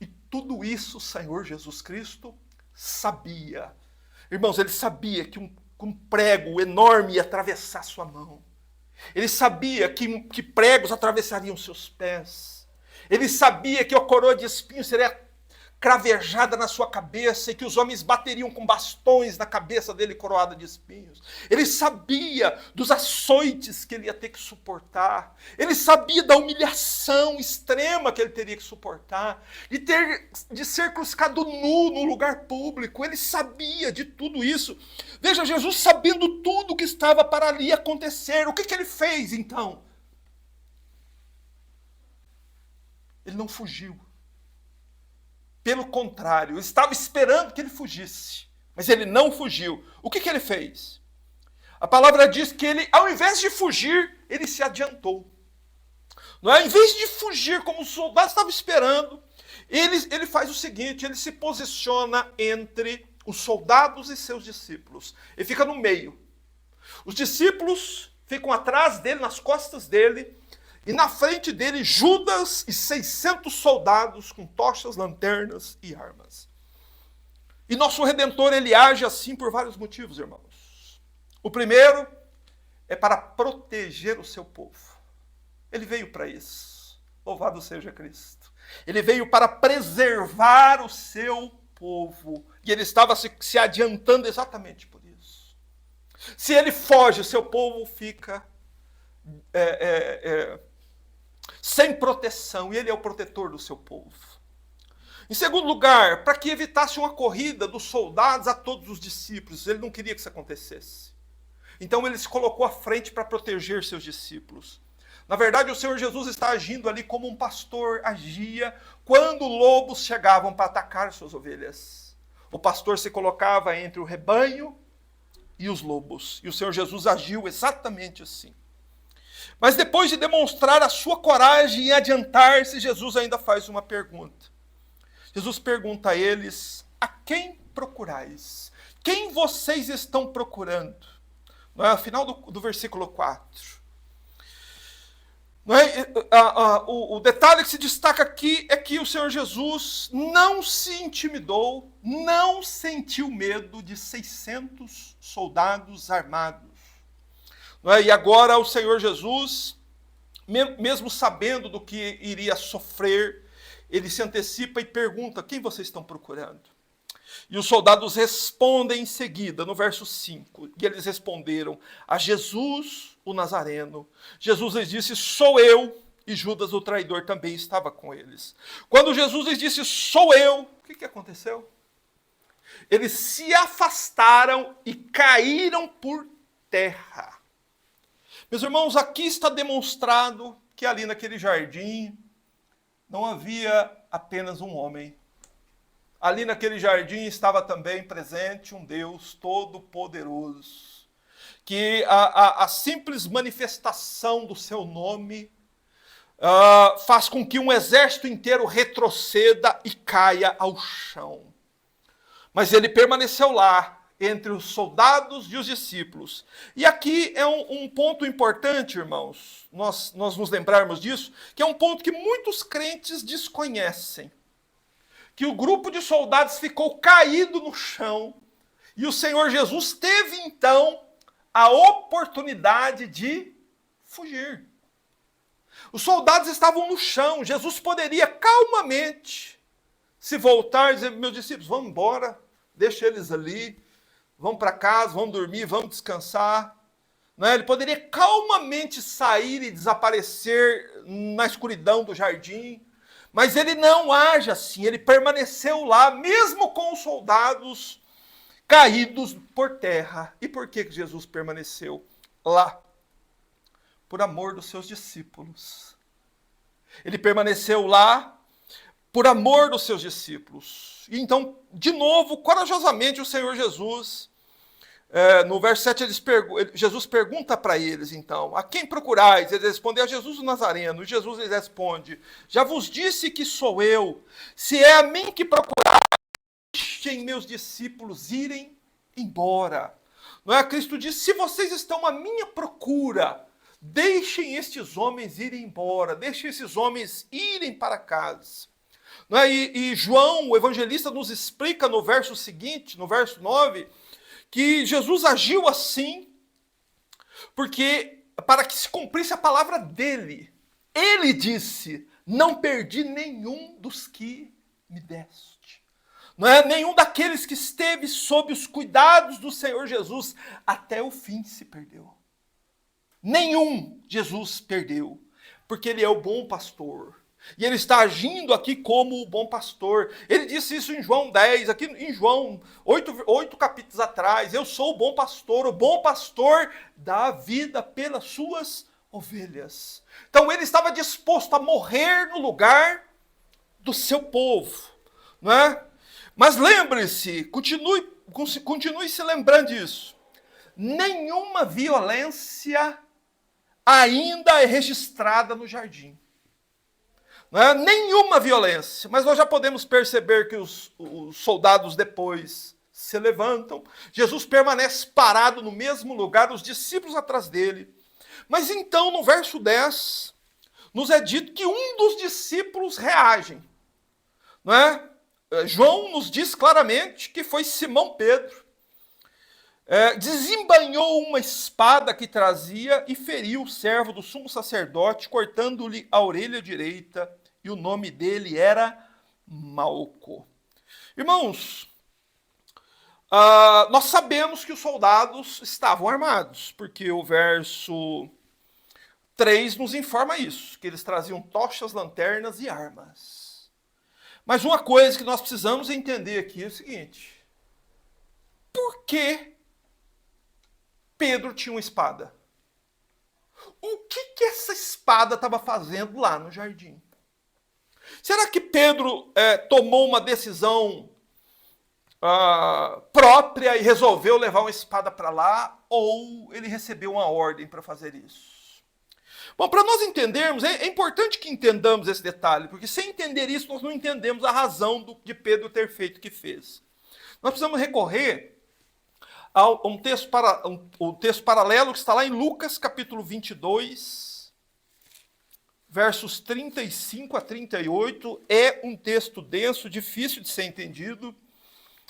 S1: E tudo isso o Senhor Jesus Cristo sabia. Irmãos, ele sabia que um prego enorme ia atravessar sua mão. Ele sabia que pregos atravessariam seus pés. Ele sabia que a coroa de espinhos seria cravejada na sua cabeça e que os homens bateriam com bastões na cabeça dele coroada de espinhos. Ele sabia dos açoites que ele ia ter que suportar. Ele sabia da humilhação extrema que ele teria que suportar. De ser crucificado nu no lugar público. Ele sabia de tudo isso. Veja, Jesus sabendo tudo o que estava para ali acontecer. O que ele fez então? Ele não fugiu. Pelo contrário, eu estava esperando que ele fugisse. Mas ele não fugiu. O que ele fez? A palavra diz que ele, ao invés de fugir, ele se adiantou. Não é? Em vez de fugir como os soldados estavam esperando, ele faz o seguinte, ele se posiciona entre os soldados e seus discípulos. Ele fica no meio. Os discípulos ficam atrás dele, nas costas dele, e na frente dele Judas e 600 soldados com tochas, lanternas e armas. E nosso Redentor, ele age assim por vários motivos, irmãos. O primeiro é para proteger o seu povo. Ele veio para isso. Louvado seja Cristo. Ele veio para preservar o seu povo. E ele estava se adiantando exatamente por isso. Se ele foge, o seu povo fica sem proteção. E ele é o protetor do seu povo. Em segundo lugar, para que evitasse uma corrida dos soldados a todos os discípulos. Ele não queria que isso acontecesse. Então ele se colocou à frente para proteger seus discípulos. Na verdade, o Senhor Jesus está agindo ali como um pastor agia quando lobos chegavam para atacar suas ovelhas. O pastor se colocava entre o rebanho e os lobos. E o Senhor Jesus agiu exatamente assim. Mas depois de demonstrar a sua coragem e adiantar-se, Jesus ainda faz uma pergunta. Jesus pergunta a eles: a quem procurais? Quem vocês estão procurando? Não é? Ao final do versículo 4. Não é? O detalhe que se destaca aqui é que o Senhor Jesus não se intimidou, não sentiu medo de 600 soldados armados. Não é? E agora o Senhor Jesus, mesmo sabendo do que iria sofrer, ele se antecipa e pergunta: quem vocês estão procurando? E os soldados respondem em seguida, no verso 5. E eles responderam: a Jesus, o Nazareno. Jesus lhes disse: sou eu. E Judas, o traidor, também estava com eles. Quando Jesus lhes disse: sou eu, o que aconteceu? Eles se afastaram e caíram por terra. Meus irmãos, aqui está demonstrado que ali naquele jardim não havia apenas um homem. Ali naquele jardim estava também presente um Deus todo-poderoso, que a simples manifestação do seu nome faz com que um exército inteiro retroceda e caia ao chão. Mas ele permaneceu lá, entre os soldados e os discípulos. E aqui é um ponto importante, irmãos, nós nos lembrarmos disso, que é um ponto que muitos crentes desconhecem. Que o grupo de soldados ficou caído no chão, e o Senhor Jesus teve então a oportunidade de fugir. Os soldados estavam no chão, Jesus poderia calmamente se voltar e dizer: meus discípulos, vamos embora, deixa eles ali, vão para casa, vão dormir, vamos descansar. Não é? Ele poderia calmamente sair e desaparecer na escuridão do jardim, mas ele não age assim, ele permaneceu lá, mesmo com os soldados caídos por terra. E por que Jesus permaneceu lá? Por amor dos seus discípulos. Ele permaneceu lá por amor dos seus discípulos. E então, de novo, corajosamente, o Senhor Jesus, no verso 7, Jesus pergunta para eles, então: a quem procurais? Eles respondem: a Jesus o Nazareno. E Jesus lhes responde: já vos disse que sou eu. Se é a mim que procurais, deixem meus discípulos irem embora. Não é? Cristo diz: se vocês estão à minha procura, deixem estes homens irem embora, deixem esses homens irem para casa. Não é? E João, o evangelista, nos explica no verso seguinte, no verso 9, que Jesus agiu assim porque para que se cumprisse a palavra dele. Ele disse: não perdi nenhum dos que me deste. Não é? Nenhum daqueles que esteve sob os cuidados do Senhor Jesus até o fim se perdeu. Nenhum Jesus perdeu, porque ele é o bom pastor. E ele está agindo aqui como o bom pastor. Ele disse isso em João 10, aqui em João 8 capítulos atrás. Eu sou o bom pastor dá a vida pelas suas ovelhas. Então ele estava disposto a morrer no lugar do seu povo. Não é? Mas lembre-se, continue se lembrando disso. Nenhuma violência ainda é registrada no jardim. Não é? Nenhuma violência, mas nós já podemos perceber que os soldados depois se levantam, Jesus permanece parado no mesmo lugar, os discípulos atrás dele. Mas então, no verso 10, nos é dito que um dos discípulos reagem, não é? João nos diz claramente que foi Simão Pedro. Desembainhou uma espada que trazia e feriu o servo do sumo sacerdote, cortando-lhe a orelha direita, e o nome dele era Malco. Irmãos, nós sabemos que os soldados estavam armados, porque o verso 3 nos informa isso, que eles traziam tochas, lanternas e armas. Mas uma coisa que nós precisamos entender aqui é o seguinte: por que Pedro tinha uma espada? O que essa espada estava fazendo lá no jardim? Será que Pedro tomou uma decisão própria e resolveu levar uma espada para lá, ou ele recebeu uma ordem para fazer isso? Bom, para nós entendermos, é importante que entendamos esse detalhe, porque sem entender isso nós não entendemos a razão de Pedro ter feito o que fez. Nós precisamos recorrer a um texto paralelo que está lá em Lucas capítulo 22, versos 35 a 38. É um texto denso, difícil de ser entendido,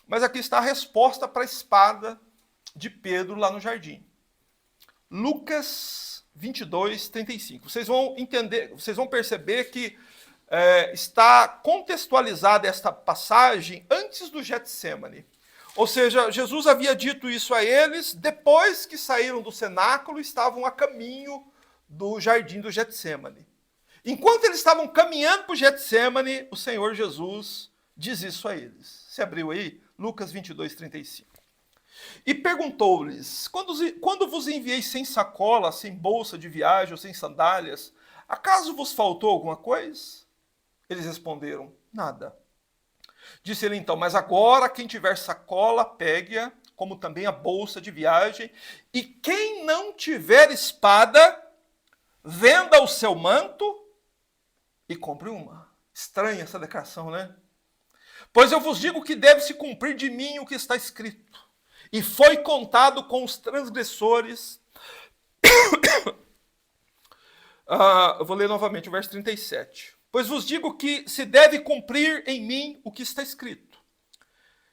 S1: mas aqui está a resposta para a espada de Pedro lá no jardim. Lucas 22, 35. Vocês vão entender, vocês vão perceber que está contextualizada esta passagem antes do Getsemane. Ou seja, Jesus havia dito isso a eles depois que saíram do cenáculo e estavam a caminho do jardim do Getsemane. Enquanto eles estavam caminhando para o Getsemane, o Senhor Jesus diz isso a eles. Você abriu aí? Lucas 22, 35. E perguntou-lhes: quando vos enviei sem sacola, sem bolsa de viagem ou sem sandálias, acaso vos faltou alguma coisa? Eles responderam: nada. Disse ele então: mas agora quem tiver sacola, pegue-a, como também a bolsa de viagem, e quem não tiver espada, venda o seu manto e compre uma. Estranha essa declaração, né? Pois eu vos digo que deve se cumprir de mim o que está escrito. E foi contado com os transgressores. Eu vou ler novamente o verso 37. Pois vos digo que se deve cumprir em mim o que está escrito.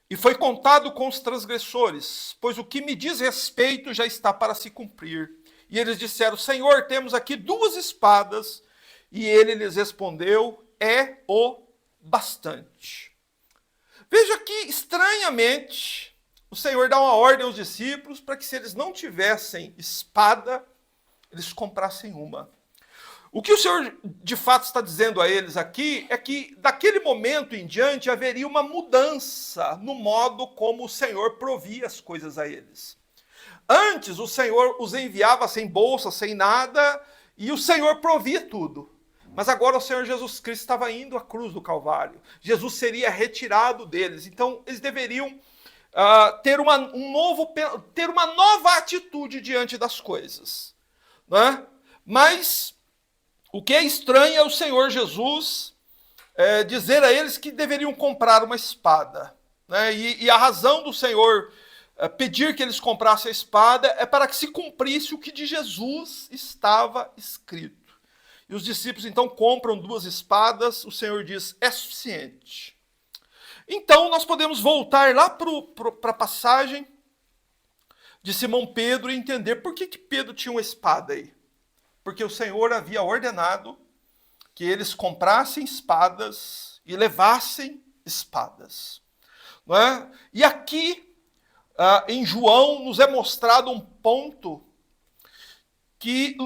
S1: E foi contado com os transgressores, pois o que me diz respeito já está para se cumprir. E eles disseram: Senhor, temos aqui 2 espadas. E ele lhes respondeu: é o bastante. Veja que, estranhamente, o Senhor dá uma ordem aos discípulos para que, se eles não tivessem espada, eles comprassem uma. O que o Senhor de fato está dizendo a eles aqui é que daquele momento em diante haveria uma mudança no modo como o Senhor provia as coisas a eles. Antes o Senhor os enviava sem bolsa, sem nada, e o Senhor provia tudo. Mas agora o Senhor Jesus Cristo estava indo à cruz do Calvário. Jesus seria retirado deles. Então eles deveriam ter uma nova atitude diante das coisas. Não é? Mas o que é estranho é o Senhor Jesus dizer a eles que deveriam comprar uma espada. Né? E a razão do Senhor pedir que eles comprassem a espada é para que se cumprisse o que de Jesus estava escrito. E os discípulos então compram 2 espadas, o Senhor diz: é suficiente. Então nós podemos voltar lá para a passagem de Simão Pedro e entender por que Pedro tinha uma espada aí. Porque o Senhor havia ordenado que eles comprassem espadas e levassem espadas. Não é? E aqui, em João, nos é mostrado um ponto que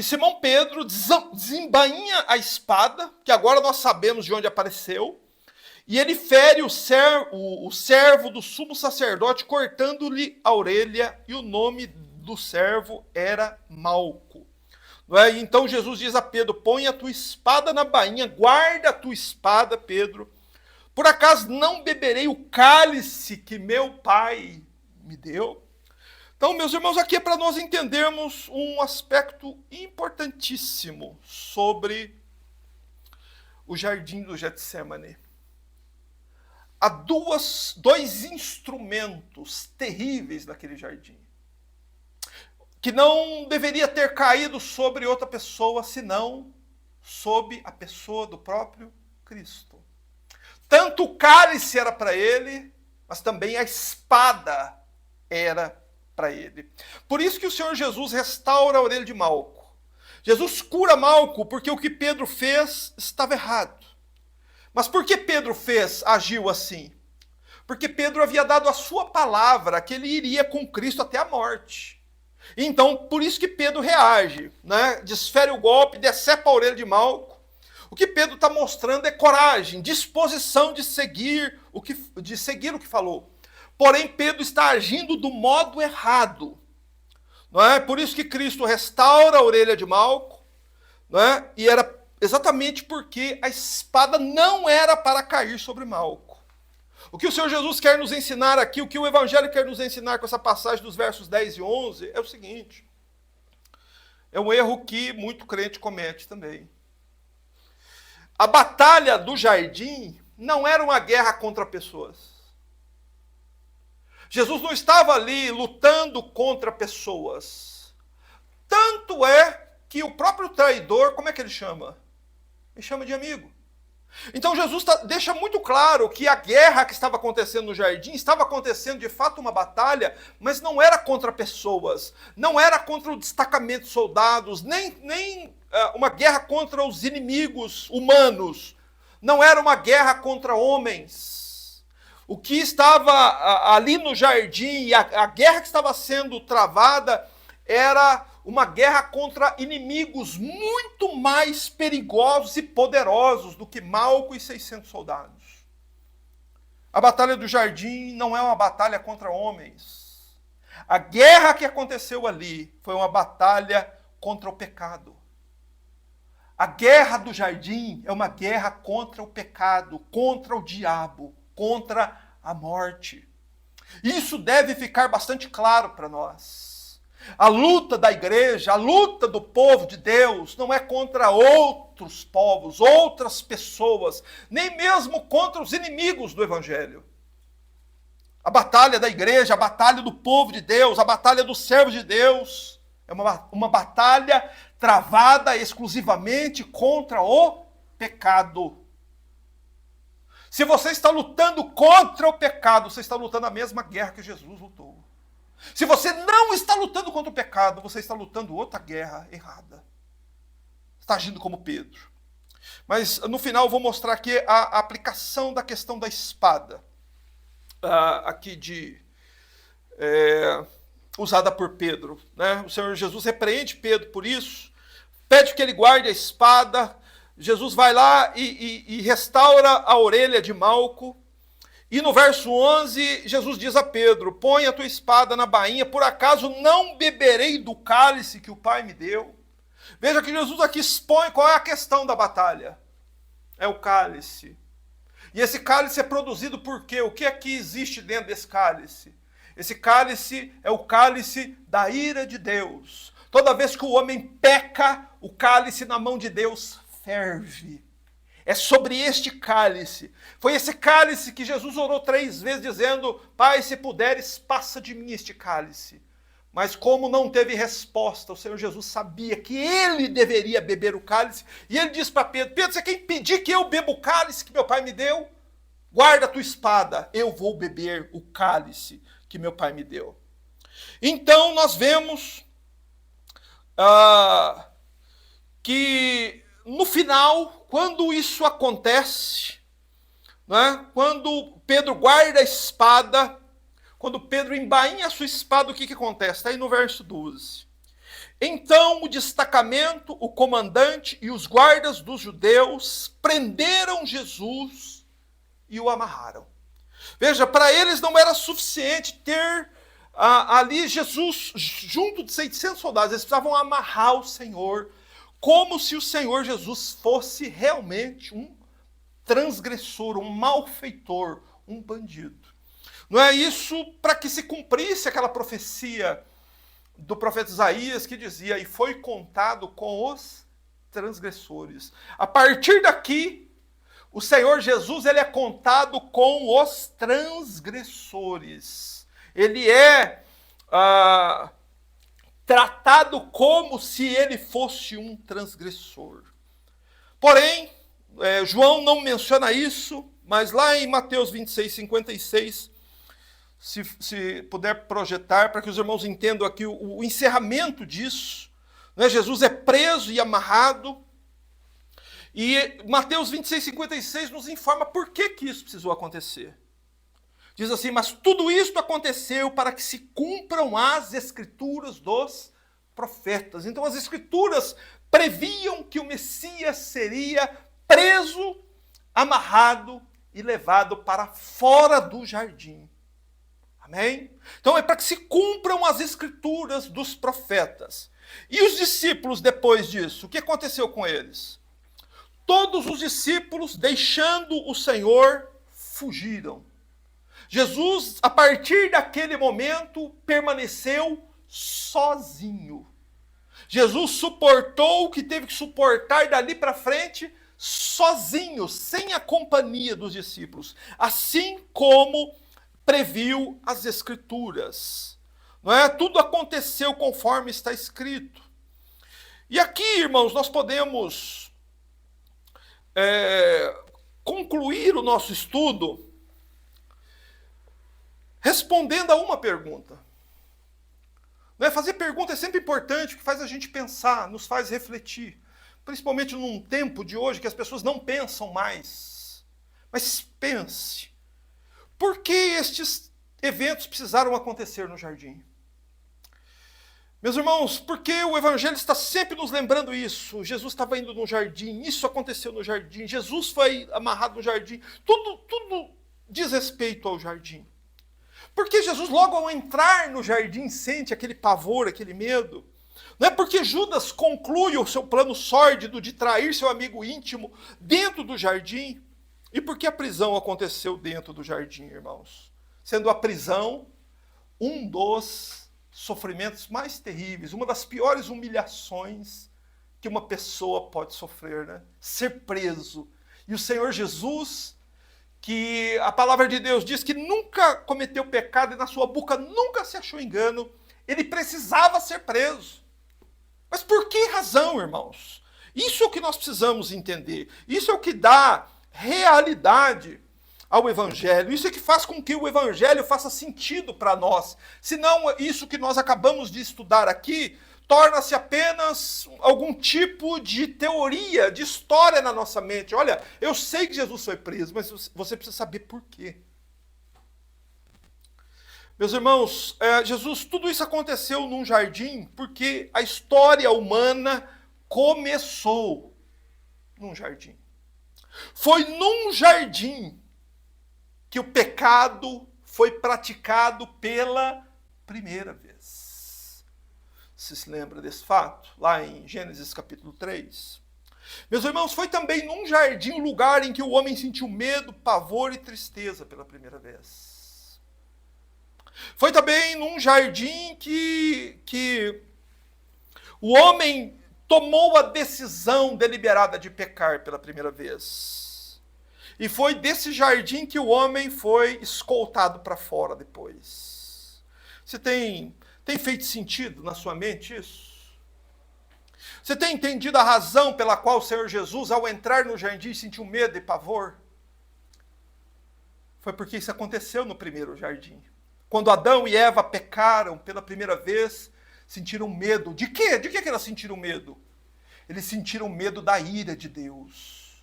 S1: Simão Pedro desembainha a espada, que agora nós sabemos de onde apareceu, e ele fere o servo do sumo sacerdote, cortando-lhe a orelha, e o nome do servo era Malco. Não é? Então Jesus diz a Pedro: põe a tua espada na bainha, guarda a tua espada, Pedro. Por acaso não beberei o cálice que meu pai me deu? Então, meus irmãos, aqui é para nós entendermos um aspecto importantíssimo sobre o jardim do Getsemane. Há dois instrumentos terríveis naquele jardim, que não deveria ter caído sobre outra pessoa, senão sob a pessoa do próprio Cristo. Tanto o cálice era para ele, mas também a espada era para ele. Por isso que o Senhor Jesus restaura a orelha de Malco. Jesus cura Malco porque o que Pedro fez estava errado. Mas por que Pedro agiu assim? Porque Pedro havia dado a sua palavra que ele iria com Cristo até a morte. Então, por isso que Pedro reage, né? Desfere o golpe, decepa a orelha de Malco. O que Pedro está mostrando é coragem, disposição de seguir o que falou. Porém, Pedro está agindo do modo errado. Não é? Por isso que Cristo restaura a orelha de Malco, não é? E era exatamente porque a espada não era para cair sobre Malco. O que o Senhor Jesus quer nos ensinar aqui, o que o Evangelho quer nos ensinar com essa passagem dos versos 10 e 11, é o seguinte. É um erro que muito crente comete também. A batalha do jardim não era uma guerra contra pessoas. Jesus não estava ali lutando contra pessoas. Tanto é que o próprio traidor, como é que ele chama? Ele chama de amigo. Então Jesus deixa muito claro que a guerra que estava acontecendo no jardim estava acontecendo de fato uma batalha, mas não era contra pessoas, não era contra o destacamento de soldados, nem uma guerra contra os inimigos humanos, não era uma guerra contra homens. O que estava ali no jardim, a guerra que estava sendo travada, era uma guerra contra inimigos muito mais perigosos e poderosos do que Malco e 600 soldados. A batalha do jardim não é uma batalha contra homens. A guerra que aconteceu ali foi uma batalha contra o pecado. A guerra do jardim é uma guerra contra o pecado, contra o diabo, contra a morte. Isso deve ficar bastante claro para nós. A luta da igreja, a luta do povo de Deus, não é contra outros povos, outras pessoas, nem mesmo contra os inimigos do Evangelho. A batalha da igreja, a batalha do povo de Deus, a batalha dos servos de Deus, é uma batalha travada exclusivamente contra o pecado. Se você está lutando contra o pecado, você está lutando a mesma guerra que Jesus lutou. Se você não está lutando contra o pecado, você está lutando outra guerra errada. Está agindo como Pedro. Mas no final eu vou mostrar aqui a aplicação da questão da espada. Usada por Pedro. Né? O Senhor Jesus repreende Pedro por isso. Pede que ele guarde a espada. Jesus vai lá e restaura a orelha de Malco. E no verso 11, Jesus diz a Pedro, põe a tua espada na bainha, por acaso não beberei do cálice que o Pai me deu? Veja que Jesus aqui expõe qual é a questão da batalha. É o cálice. E esse cálice é produzido por quê? O que é que existe dentro desse cálice? Esse cálice é o cálice da ira de Deus. Toda vez que o homem peca, o cálice na mão de Deus ferve. É sobre este cálice. Foi esse cálice que Jesus orou 3 vezes dizendo, Pai, se puderes, passa de mim este cálice. Mas como não teve resposta, o Senhor Jesus sabia que ele deveria beber o cálice. E ele diz para Pedro, Pedro, você quer impedir que eu beba o cálice que meu pai me deu? Guarda a tua espada, eu vou beber o cálice que meu pai me deu. Então nós vemos que no final, quando isso acontece, né, quando Pedro guarda a espada, quando Pedro embainha a sua espada, o que acontece? Está aí no verso 12. Então o destacamento, o comandante e os guardas dos judeus prenderam Jesus e o amarraram. Veja, para eles não era suficiente ter ali Jesus junto de 600 soldados, eles precisavam amarrar o Senhor, como se o Senhor Jesus fosse realmente um transgressor, um malfeitor, um bandido. Não é isso para que se cumprisse aquela profecia do profeta Isaías que dizia, e foi contado com os transgressores. A partir daqui, o Senhor Jesus ele é contado com os transgressores. Ele é tratado como se ele fosse um transgressor. Porém, João não menciona isso, mas lá em Mateus 26, 56, se puder projetar, para que os irmãos entendam aqui o encerramento disso, né? Jesus é preso e amarrado, e Mateus 26, 56 nos informa por que isso precisou acontecer. Diz assim: mas tudo isto aconteceu para que se cumpram as escrituras dos profetas. Então as escrituras previam que o Messias seria preso, amarrado e levado para fora do jardim. Amém? Então é para que se cumpram as escrituras dos profetas. E os discípulos, depois disso, o que aconteceu com eles? Todos os discípulos, deixando o Senhor, fugiram. Jesus, a partir daquele momento, permaneceu sozinho. Jesus suportou o que teve que suportar dali para frente, sozinho, sem a companhia dos discípulos. Assim como previu as Escrituras. Não é? Tudo aconteceu conforme está escrito. E aqui, irmãos, nós podemos concluir o nosso estudo respondendo a uma pergunta. Não é? Fazer pergunta é sempre importante, porque faz a gente pensar, nos faz refletir. Principalmente num tempo de hoje que as pessoas não pensam mais. Mas pense. Por que estes eventos precisaram acontecer no jardim? Meus irmãos, porque o Evangelho está sempre nos lembrando isso. Jesus estava indo no jardim, isso aconteceu no jardim, Jesus foi amarrado no jardim. Tudo diz respeito ao jardim. Porque Jesus, logo ao entrar no jardim, sente aquele pavor, aquele medo. Não é porque Judas conclui o seu plano sórdido de trair seu amigo íntimo dentro do jardim. E por que a prisão aconteceu dentro do jardim, irmãos? Sendo a prisão um dos sofrimentos mais terríveis, uma das piores humilhações que uma pessoa pode sofrer, né? Ser preso. E o Senhor Jesus, que a palavra de Deus diz que nunca cometeu pecado e na sua boca nunca se achou engano, ele precisava ser preso. Mas por que razão, irmãos? Isso é o que nós precisamos entender. Isso é o que dá realidade ao Evangelho. Isso é que faz com que o Evangelho faça sentido para nós. Senão, isso que nós acabamos de estudar aqui torna-se apenas algum tipo de teoria, de história na nossa mente. Olha, eu sei que Jesus foi preso, mas você precisa saber por quê. Meus irmãos, Jesus, tudo isso aconteceu num jardim porque a história humana começou num jardim. Foi num jardim que o pecado foi praticado pela primeira vez. Você se lembra desse fato? Lá em Gênesis capítulo 3. Meus irmãos, foi também num jardim o lugar em que o homem sentiu medo, pavor e tristeza pela primeira vez. Foi também num jardim que o homem tomou a decisão deliberada de pecar pela primeira vez. E foi desse jardim que o homem foi escoltado para fora depois. Você tem feito sentido na sua mente isso? Você tem entendido a razão pela qual o Senhor Jesus, ao entrar no jardim, sentiu medo e pavor? Foi porque isso aconteceu no primeiro jardim. Quando Adão e Eva pecaram pela primeira vez, sentiram medo. De quê? De que elas sentiram medo? Eles sentiram medo da ira de Deus.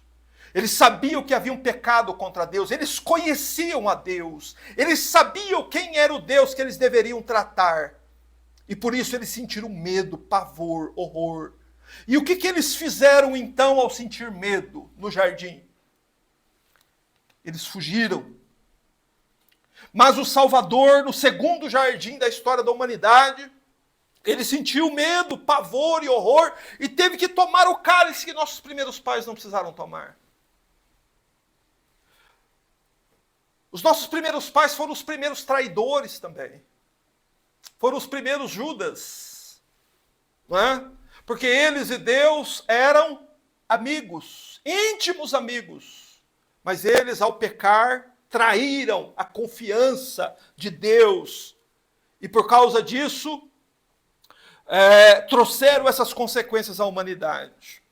S1: Eles sabiam que havia um pecado contra Deus. Eles conheciam a Deus. Eles sabiam quem era o Deus que eles deveriam tratar. E por isso eles sentiram medo, pavor, horror. E o que eles fizeram então ao sentir medo no jardim? Eles fugiram. Mas o Salvador, no segundo jardim da história da humanidade, ele sentiu medo, pavor e horror e teve que tomar o cálice que nossos primeiros pais não precisaram tomar. Os nossos primeiros pais foram os primeiros traidores também. Foram os primeiros Judas. Não é? Porque eles e Deus eram amigos, íntimos amigos. Mas eles, ao pecar, traíram a confiança de Deus. E por causa disso, trouxeram essas consequências à humanidade.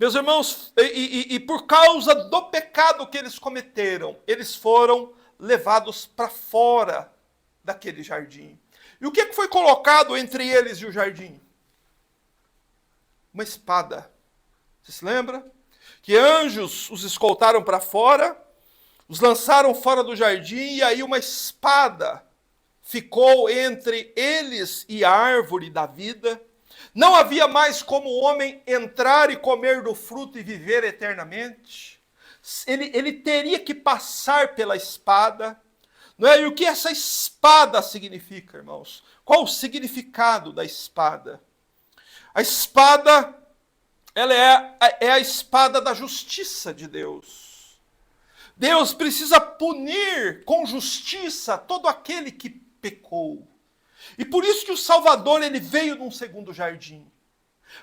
S1: Meus irmãos, e por causa do pecado que eles cometeram, eles foram levados para fora daquele jardim. E o que foi colocado entre eles e o jardim? Uma espada. Você se lembra? Que anjos os escoltaram para fora, os lançaram fora do jardim, e aí uma espada ficou entre eles e a árvore da vida. Não havia mais como o homem entrar e comer do fruto e viver eternamente. Ele teria que passar pela espada. Não é? E o que essa espada significa, irmãos? Qual o significado da espada? A espada, ela é a espada da justiça de Deus. Deus precisa punir com justiça todo aquele que pecou. E por isso que o Salvador, ele veio num segundo jardim,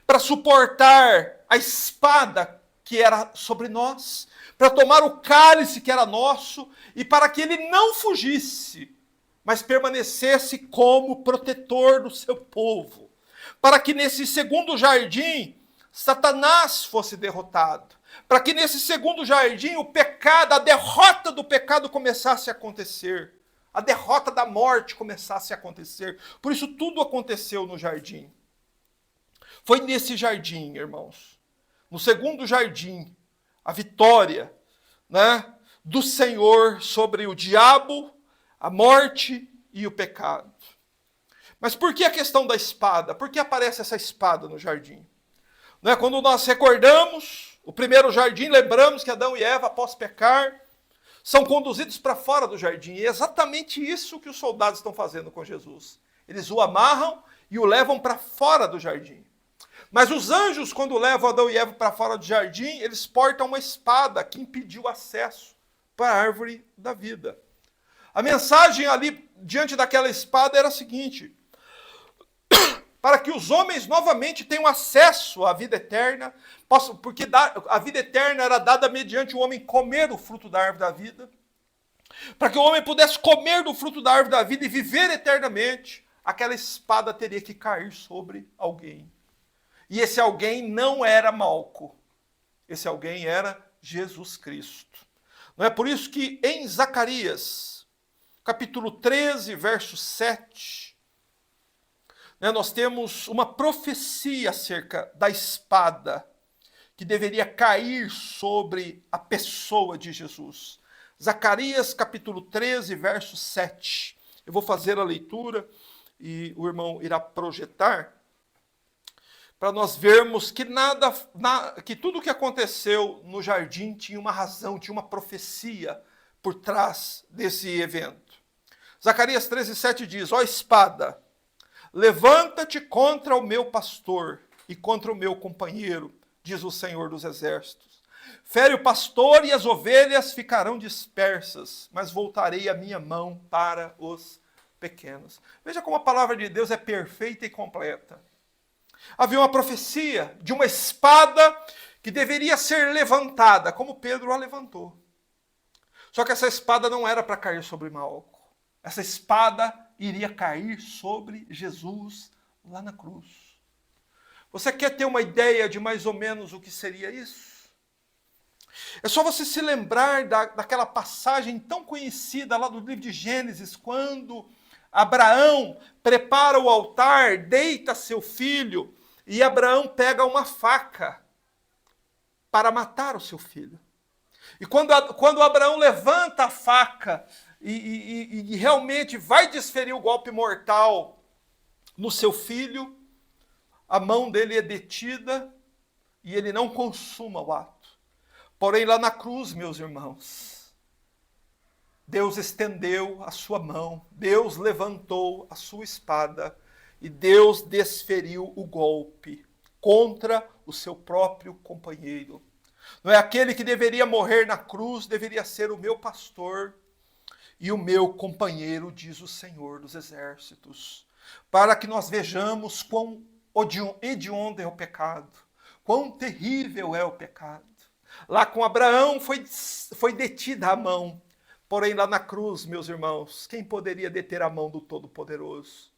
S1: para suportar a espada que era sobre nós, para tomar o cálice que era nosso, e para que ele não fugisse, mas permanecesse como protetor do seu povo, para que nesse segundo jardim, Satanás fosse derrotado, para que nesse segundo jardim, o pecado, a derrota do pecado começasse a acontecer, a derrota da morte começasse a acontecer. Por isso tudo aconteceu no jardim. Foi nesse jardim, irmãos, no segundo jardim, a vitória, né, do Senhor sobre o diabo, a morte e o pecado. Mas por que a questão da espada? Por que aparece essa espada no jardim? Não é? Quando nós recordamos o primeiro jardim, lembramos que Adão e Eva, após pecar, são conduzidos para fora do jardim. E é exatamente isso que os soldados estão fazendo com Jesus. Eles o amarram e o levam para fora do jardim. Mas os anjos, quando levam Adão e Eva para fora do jardim, eles portam uma espada que impediu o acesso para a árvore da vida. A mensagem ali, diante daquela espada, era a seguinte: para que os homens novamente tenham acesso à vida eterna, porque a vida eterna era dada mediante o homem comer o fruto da árvore da vida, para que o homem pudesse comer do fruto da árvore da vida e viver eternamente, aquela espada teria que cair sobre alguém. E esse alguém não era Malco, esse alguém era Jesus Cristo. Não é por isso que em Zacarias, capítulo 13, verso 7, nós temos uma profecia acerca da espada que deveria cair sobre a pessoa de Jesus. Zacarias capítulo 13, verso 7. Eu vou fazer a leitura e o irmão irá projetar para nós vermos que que tudo o que aconteceu no jardim tinha uma razão, tinha uma profecia por trás desse evento. Zacarias 13, 7 diz: ó espada, levanta-te contra o meu pastor e contra o meu companheiro, diz o Senhor dos Exércitos. Fere o pastor e as ovelhas ficarão dispersas, mas voltarei a minha mão para os pequenos. Veja como a palavra de Deus é perfeita e completa. Havia uma profecia de uma espada que deveria ser levantada, como Pedro a levantou. Só que essa espada não era para cair sobre Malco. Essa espada iria cair sobre Jesus lá na cruz. Você quer ter uma ideia de mais ou menos o que seria isso? É só você se lembrar daquela passagem tão conhecida lá do livro de Gênesis, quando Abraão prepara o altar, deita seu filho, e Abraão pega uma faca para matar o seu filho. E quando Abraão levanta a faca e realmente vai desferir o golpe mortal no seu filho, a mão dele é detida e ele não consuma o ato. Porém, lá na cruz, meus irmãos, Deus estendeu a sua mão, Deus levantou a sua espada e Deus desferiu o golpe contra o seu próprio companheiro. Não é aquele que deveria morrer na cruz, deveria ser o meu pastor e o meu companheiro, diz o Senhor dos Exércitos, para que nós vejamos quão hediondo é o pecado, quão terrível é o pecado. Lá com Abraão foi detida a mão, porém lá na cruz, meus irmãos, quem poderia deter a mão do Todo-Poderoso?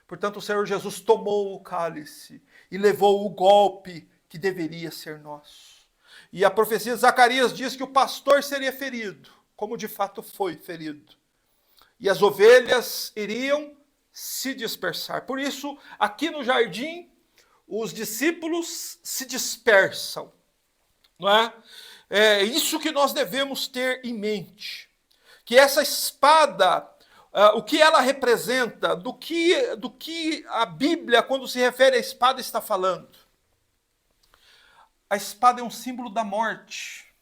S1: Portanto, o Senhor Jesus tomou o cálice e levou o golpe que deveria ser nosso. E a profecia de Zacarias diz que o pastor seria ferido, como de fato foi ferido. E as ovelhas iriam se dispersar. Por isso, aqui no jardim, os discípulos se dispersam. Não é? É isso que nós devemos ter em mente. Que essa espada, o que ela representa, do que a Bíblia, quando se refere à espada, está falando. A espada é um símbolo da morte.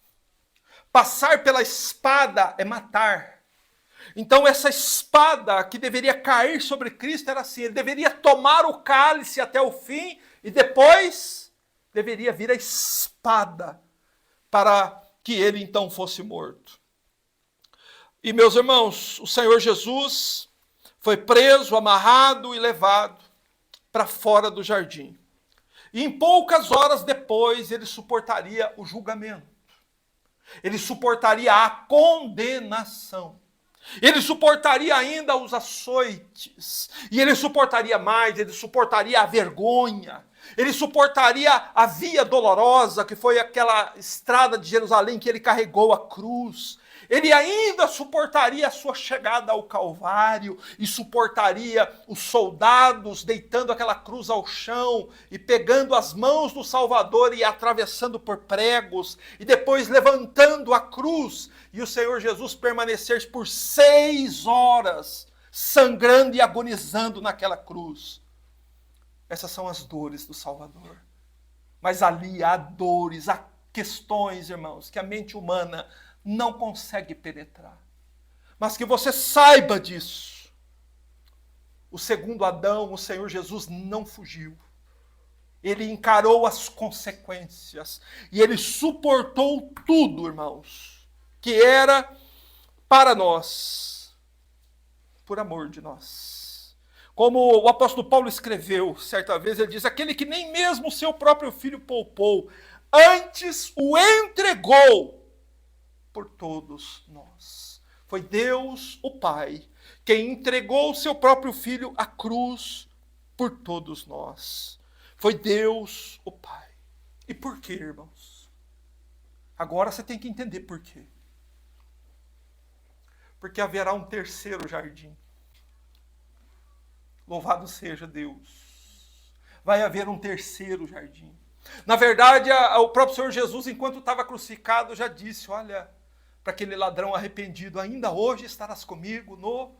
S1: Passar pela espada é matar. Então essa espada que deveria cair sobre Cristo era assim, ele deveria tomar o cálice até o fim e depois deveria vir a espada para que ele então fosse morto. E meus irmãos, o Senhor Jesus foi preso, amarrado e levado para fora do jardim. E em poucas horas depois ele suportaria o julgamento. Ele suportaria a condenação. Ele suportaria ainda os açoites. E ele suportaria mais, ele suportaria a vergonha. Ele suportaria a via dolorosa, que foi aquela estrada de Jerusalém que ele carregou a cruz. Ele ainda suportaria a sua chegada ao Calvário e suportaria os soldados deitando aquela cruz ao chão e pegando as mãos do Salvador e atravessando por pregos e depois levantando a cruz e o Senhor Jesus permanecer por 6 horas sangrando e agonizando naquela cruz. Essas são as dores do Salvador. Mas ali há dores, há questões, irmãos, que a mente humana não consegue penetrar. Mas que você saiba disso. O segundo Adão, o Senhor Jesus, não fugiu. Ele encarou as consequências. E ele suportou tudo, irmãos, que era para nós, por amor de nós. Como o apóstolo Paulo escreveu certa vez, ele diz, aquele que nem mesmo o seu próprio filho poupou, antes o entregou por todos nós. Foi Deus, o Pai, quem entregou o seu próprio Filho à cruz por todos nós. Foi Deus, o Pai. E por quê, irmãos? Agora você tem que entender por quê. Porque haverá um terceiro jardim. Louvado seja Deus. Vai haver um terceiro jardim. Na verdade, o próprio Senhor Jesus, enquanto estava crucificado, já disse, olha, para aquele ladrão arrependido, ainda hoje estarás comigo no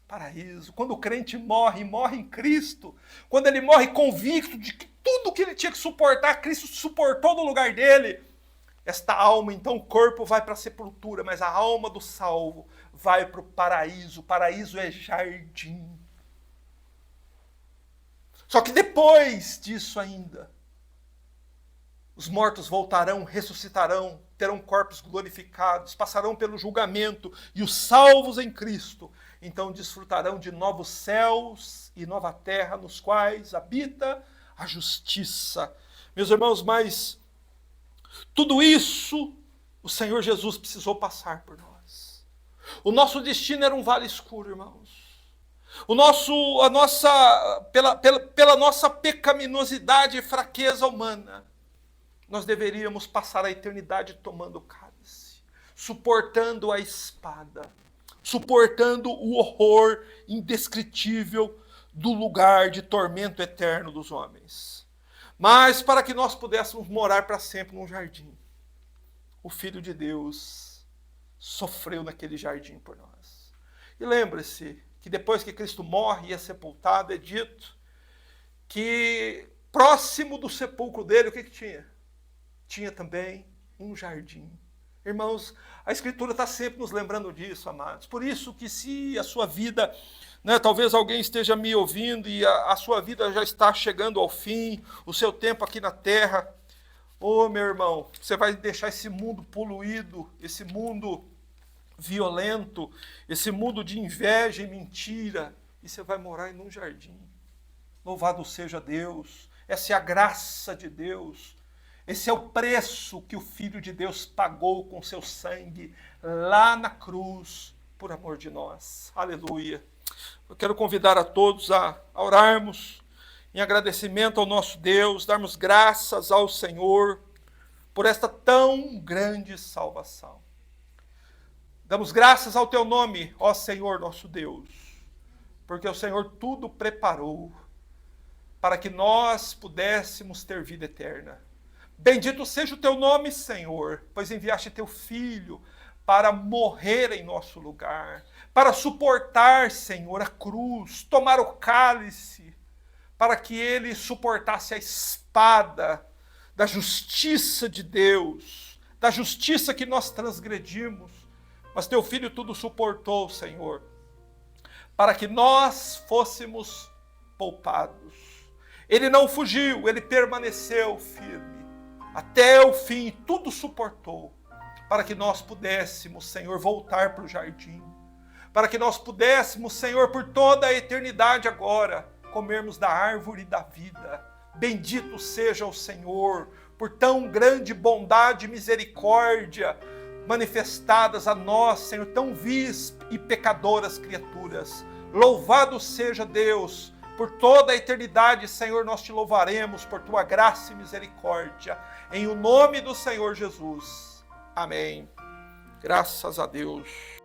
S1: paraíso. Quando o crente morre, morre em Cristo. Quando ele morre convicto de que tudo que ele tinha que suportar, Cristo suportou no lugar dele. Esta alma, então, o corpo vai para a sepultura, mas a alma do salvo vai para o paraíso. O paraíso é jardim. Só que depois disso ainda, os mortos voltarão, ressuscitarão, terão corpos glorificados, passarão pelo julgamento, e os salvos em Cristo, então desfrutarão de novos céus e nova terra, nos quais habita a justiça. Meus irmãos, mas tudo isso o Senhor Jesus precisou passar por nós. O nosso destino era um vale escuro, irmãos. Pela nossa pecaminosidade e fraqueza humana, nós deveríamos passar a eternidade tomando o cálice, suportando a espada, suportando o horror indescritível do lugar de tormento eterno dos homens. Mas para que nós pudéssemos morar para sempre num jardim, o Filho de Deus sofreu naquele jardim por nós. E lembre-se que depois que Cristo morre e é sepultado, é dito que próximo do sepulcro dele, o que tinha? Tinha também um jardim. Irmãos, a Escritura está sempre nos lembrando disso, amados. Por isso que se a sua vida, talvez alguém esteja me ouvindo e a sua vida já está chegando ao fim, o seu tempo aqui na terra, meu irmão, você vai deixar esse mundo poluído, esse mundo violento, esse mundo de inveja e mentira, e você vai morar em um jardim. Louvado seja Deus, essa é a graça de Deus. Esse é o preço que o Filho de Deus pagou com seu sangue lá na cruz por amor de nós. Aleluia. Eu quero convidar a todos a orarmos em agradecimento ao nosso Deus, darmos graças ao Senhor por esta tão grande salvação. Damos graças ao teu nome, ó Senhor nosso Deus, porque o Senhor tudo preparou para que nós pudéssemos ter vida eterna. Bendito seja o teu nome, Senhor, pois enviaste teu Filho para morrer em nosso lugar, para suportar, Senhor, a cruz, tomar o cálice, para que ele suportasse a espada da justiça de Deus, da justiça que nós transgredimos. Mas teu Filho tudo suportou, Senhor, para que nós fôssemos poupados. Ele não fugiu, ele permaneceu firme até o fim, tudo suportou, para que nós pudéssemos, Senhor, voltar para o jardim, para que nós pudéssemos, Senhor, por toda a eternidade agora, comermos da árvore da vida. Bendito seja o Senhor por tão grande bondade e misericórdia manifestadas a nós, Senhor, tão vis e pecadoras criaturas. Louvado seja Deus por toda a eternidade, Senhor, nós te louvaremos por tua graça e misericórdia. Em o nome do Senhor Jesus. Amém. Graças a Deus.